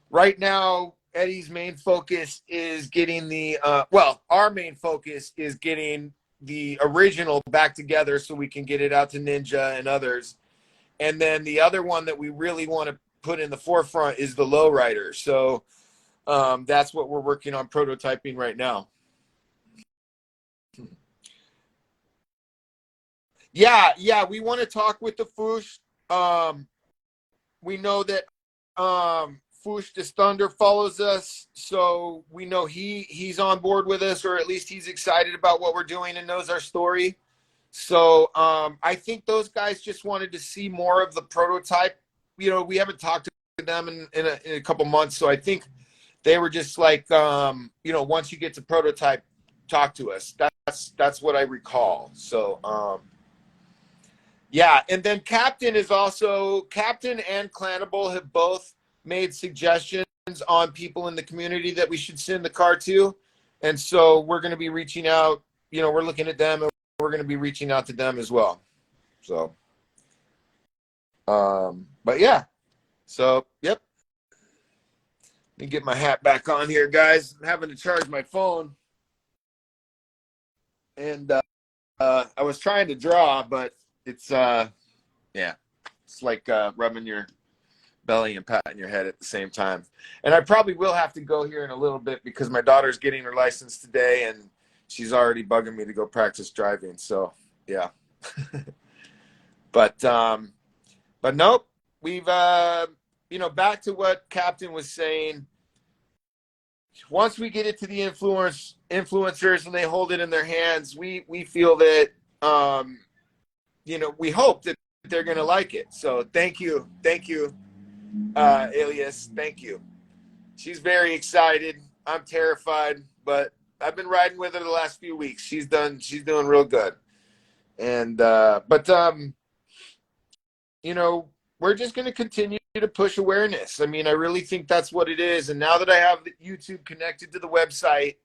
Speaker 3: right now, Eddie's main focus is getting the our main focus is getting the original back together so we can get it out to Ninja and others. And then the other one that we really want to put in the forefront is the lowrider. So that's what we're working on prototyping right now. Yeah, we want to talk with the Foosh. We know that Foosh the Thunder follows us, so we know he's on board with us, or at least he's excited about what we're doing and knows our story. So I think those guys just wanted to see more of the prototype. You know, we haven't talked to them in a couple months, so I think they were just like, you know, once you get to prototype, talk to us. That's what I recall. So yeah, and then Captain and Clanable have both made suggestions on people in the community that we should send the car to. And so we're going to be reaching out, you know, we're looking at them, and we're going to be reaching out to them as well. So, but yeah, so, yep. Let me get my hat back on here, guys. I'm having to charge my phone. And I was trying to draw, but it's it's like rubbing your belly and patting your head at the same time. And I probably will have to go here in a little bit because my daughter's getting her license today, and she's already bugging me to go practice driving. So yeah. But nope, we've you know, back to what Captain was saying. Once we get it to the influencers and they hold it in their hands, we feel that you know, we hope that they're going to like it. So thank you, Alias. Thank you. She's very excited. I'm terrified, but I've been riding with her the last few weeks. She's doing real good. And, but, you know, we're just going to continue to push awareness. I mean, I really think that's what it is. And now that I have YouTube connected to the website,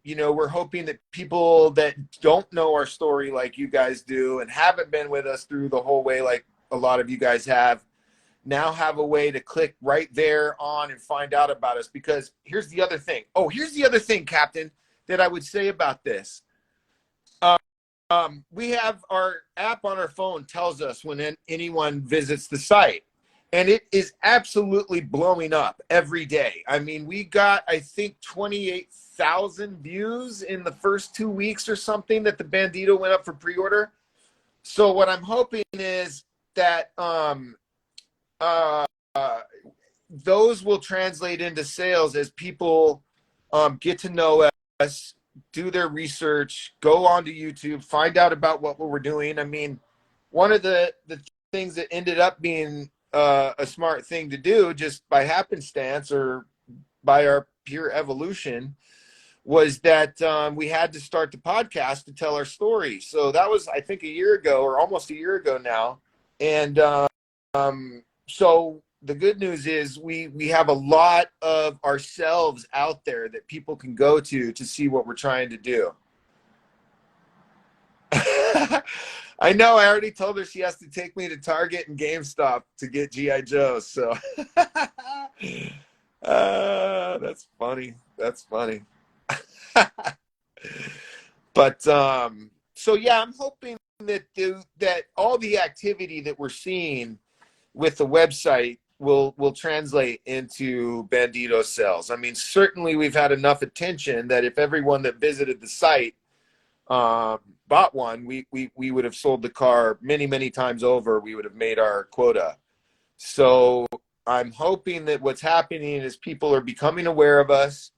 Speaker 3: you know, we're hoping that people that don't know our story like you guys do and haven't been with us through the whole way like a lot of you guys have, now have a way to click right there on and find out about us. Because here's the other thing. Oh, here's the other thing, Captain, that I would say about this. We have our app on our phone tells us when anyone visits the site, and it is absolutely blowing up every day. I mean, we got, I think, 28,000 views in the first 2 weeks or something that the Bandito went up for pre-order. So what I'm hoping is that those will translate into sales as people get to know us, do their research, go onto YouTube, find out about what we're doing. I mean, one of the things that ended up being a smart thing to do just by happenstance or by our pure evolution was that we had to start the podcast to tell our story. So that was, I think, a year ago or almost a year ago now. And so the good news is we have a lot of ourselves out there that people can go to see what we're trying to do. I know I already told her she has to take me to Target and GameStop to get G.I. Joes. So that's funny. That's funny. But so yeah, I'm hoping that that all the activity that we're seeing with the website will translate into Bandito sales. I mean, certainly we've had enough attention that if everyone that visited the site bought one, we would have sold the car many times over. We would have made our quota. So I'm hoping that what's happening is people are becoming aware of us.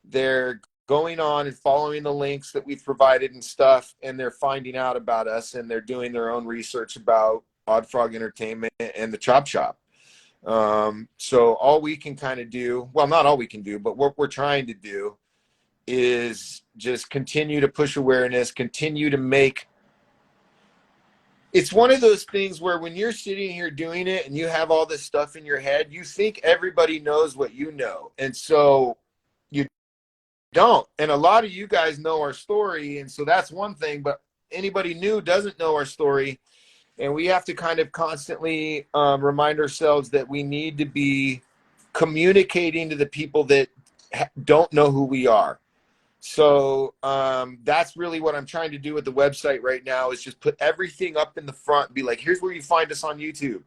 Speaker 3: They're going on and following the links that we've provided and stuff, and they're finding out about us, and they're doing their own research about Odd Frog Entertainment and the Chop Shop. So all we can kind of do, well, not all we can do, but what we're trying to do is just continue to push awareness, continue to make. It's one of those things where when you're sitting here doing it and you have all this stuff in your head, you think everybody knows what you know. And so you don't. And a lot of you guys know our story. And so that's one thing, but anybody new doesn't know our story. And we have to kind of constantly remind ourselves that we need to be communicating to the people that don't know who we are. So that's really what I'm trying to do with the website right now is just put everything up in the front. Be like, here's where you find us on YouTube.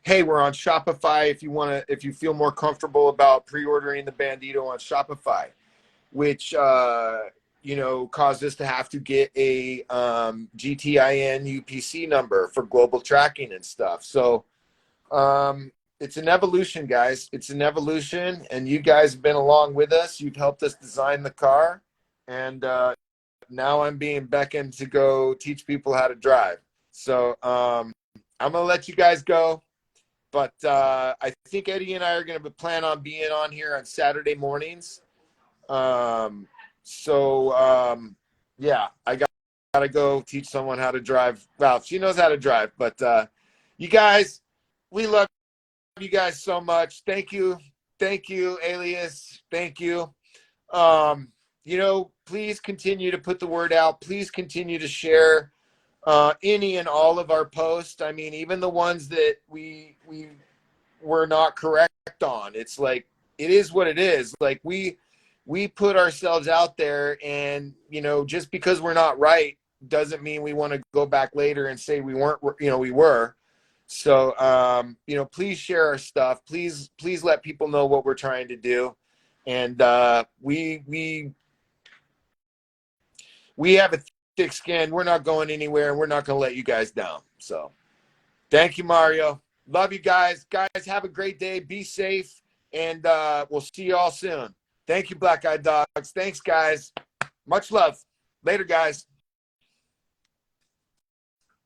Speaker 3: Hey, we're on Shopify if you feel more comfortable about pre-ordering the Bandito on Shopify, which you know, caused us to have to get a GTIN UPC number for global tracking and stuff. So it's an evolution, guys. It's an evolution, and you guys have been along with us. You've helped us design the car, and now I'm being beckoned to go teach people how to drive. So I'm going to let you guys go, but I think Eddie and I are going to plan on being on here on Saturday mornings. Yeah, I gotta go teach someone how to drive. Well, she knows how to drive, but you guys, we love you guys so much. Thank you, Alias. Thank you. You know, please continue to put the word out. Please continue to share any and all of our posts. I mean, even the ones that we were not correct on. It's like, it is what it is. Like we put ourselves out there, and, you know, just because we're not right doesn't mean we want to go back later and say we weren't, you know, we were. So, you know, please share our stuff. Please let people know what we're trying to do. And we have a thick skin. We're not going anywhere, and we're not going to let you guys down. So thank you, Mario. Love you guys. Guys, have a great day. Be safe, and we'll see you all soon. Thank you, Black Eyed Dogs. Thanks, guys. Much love. Later, guys.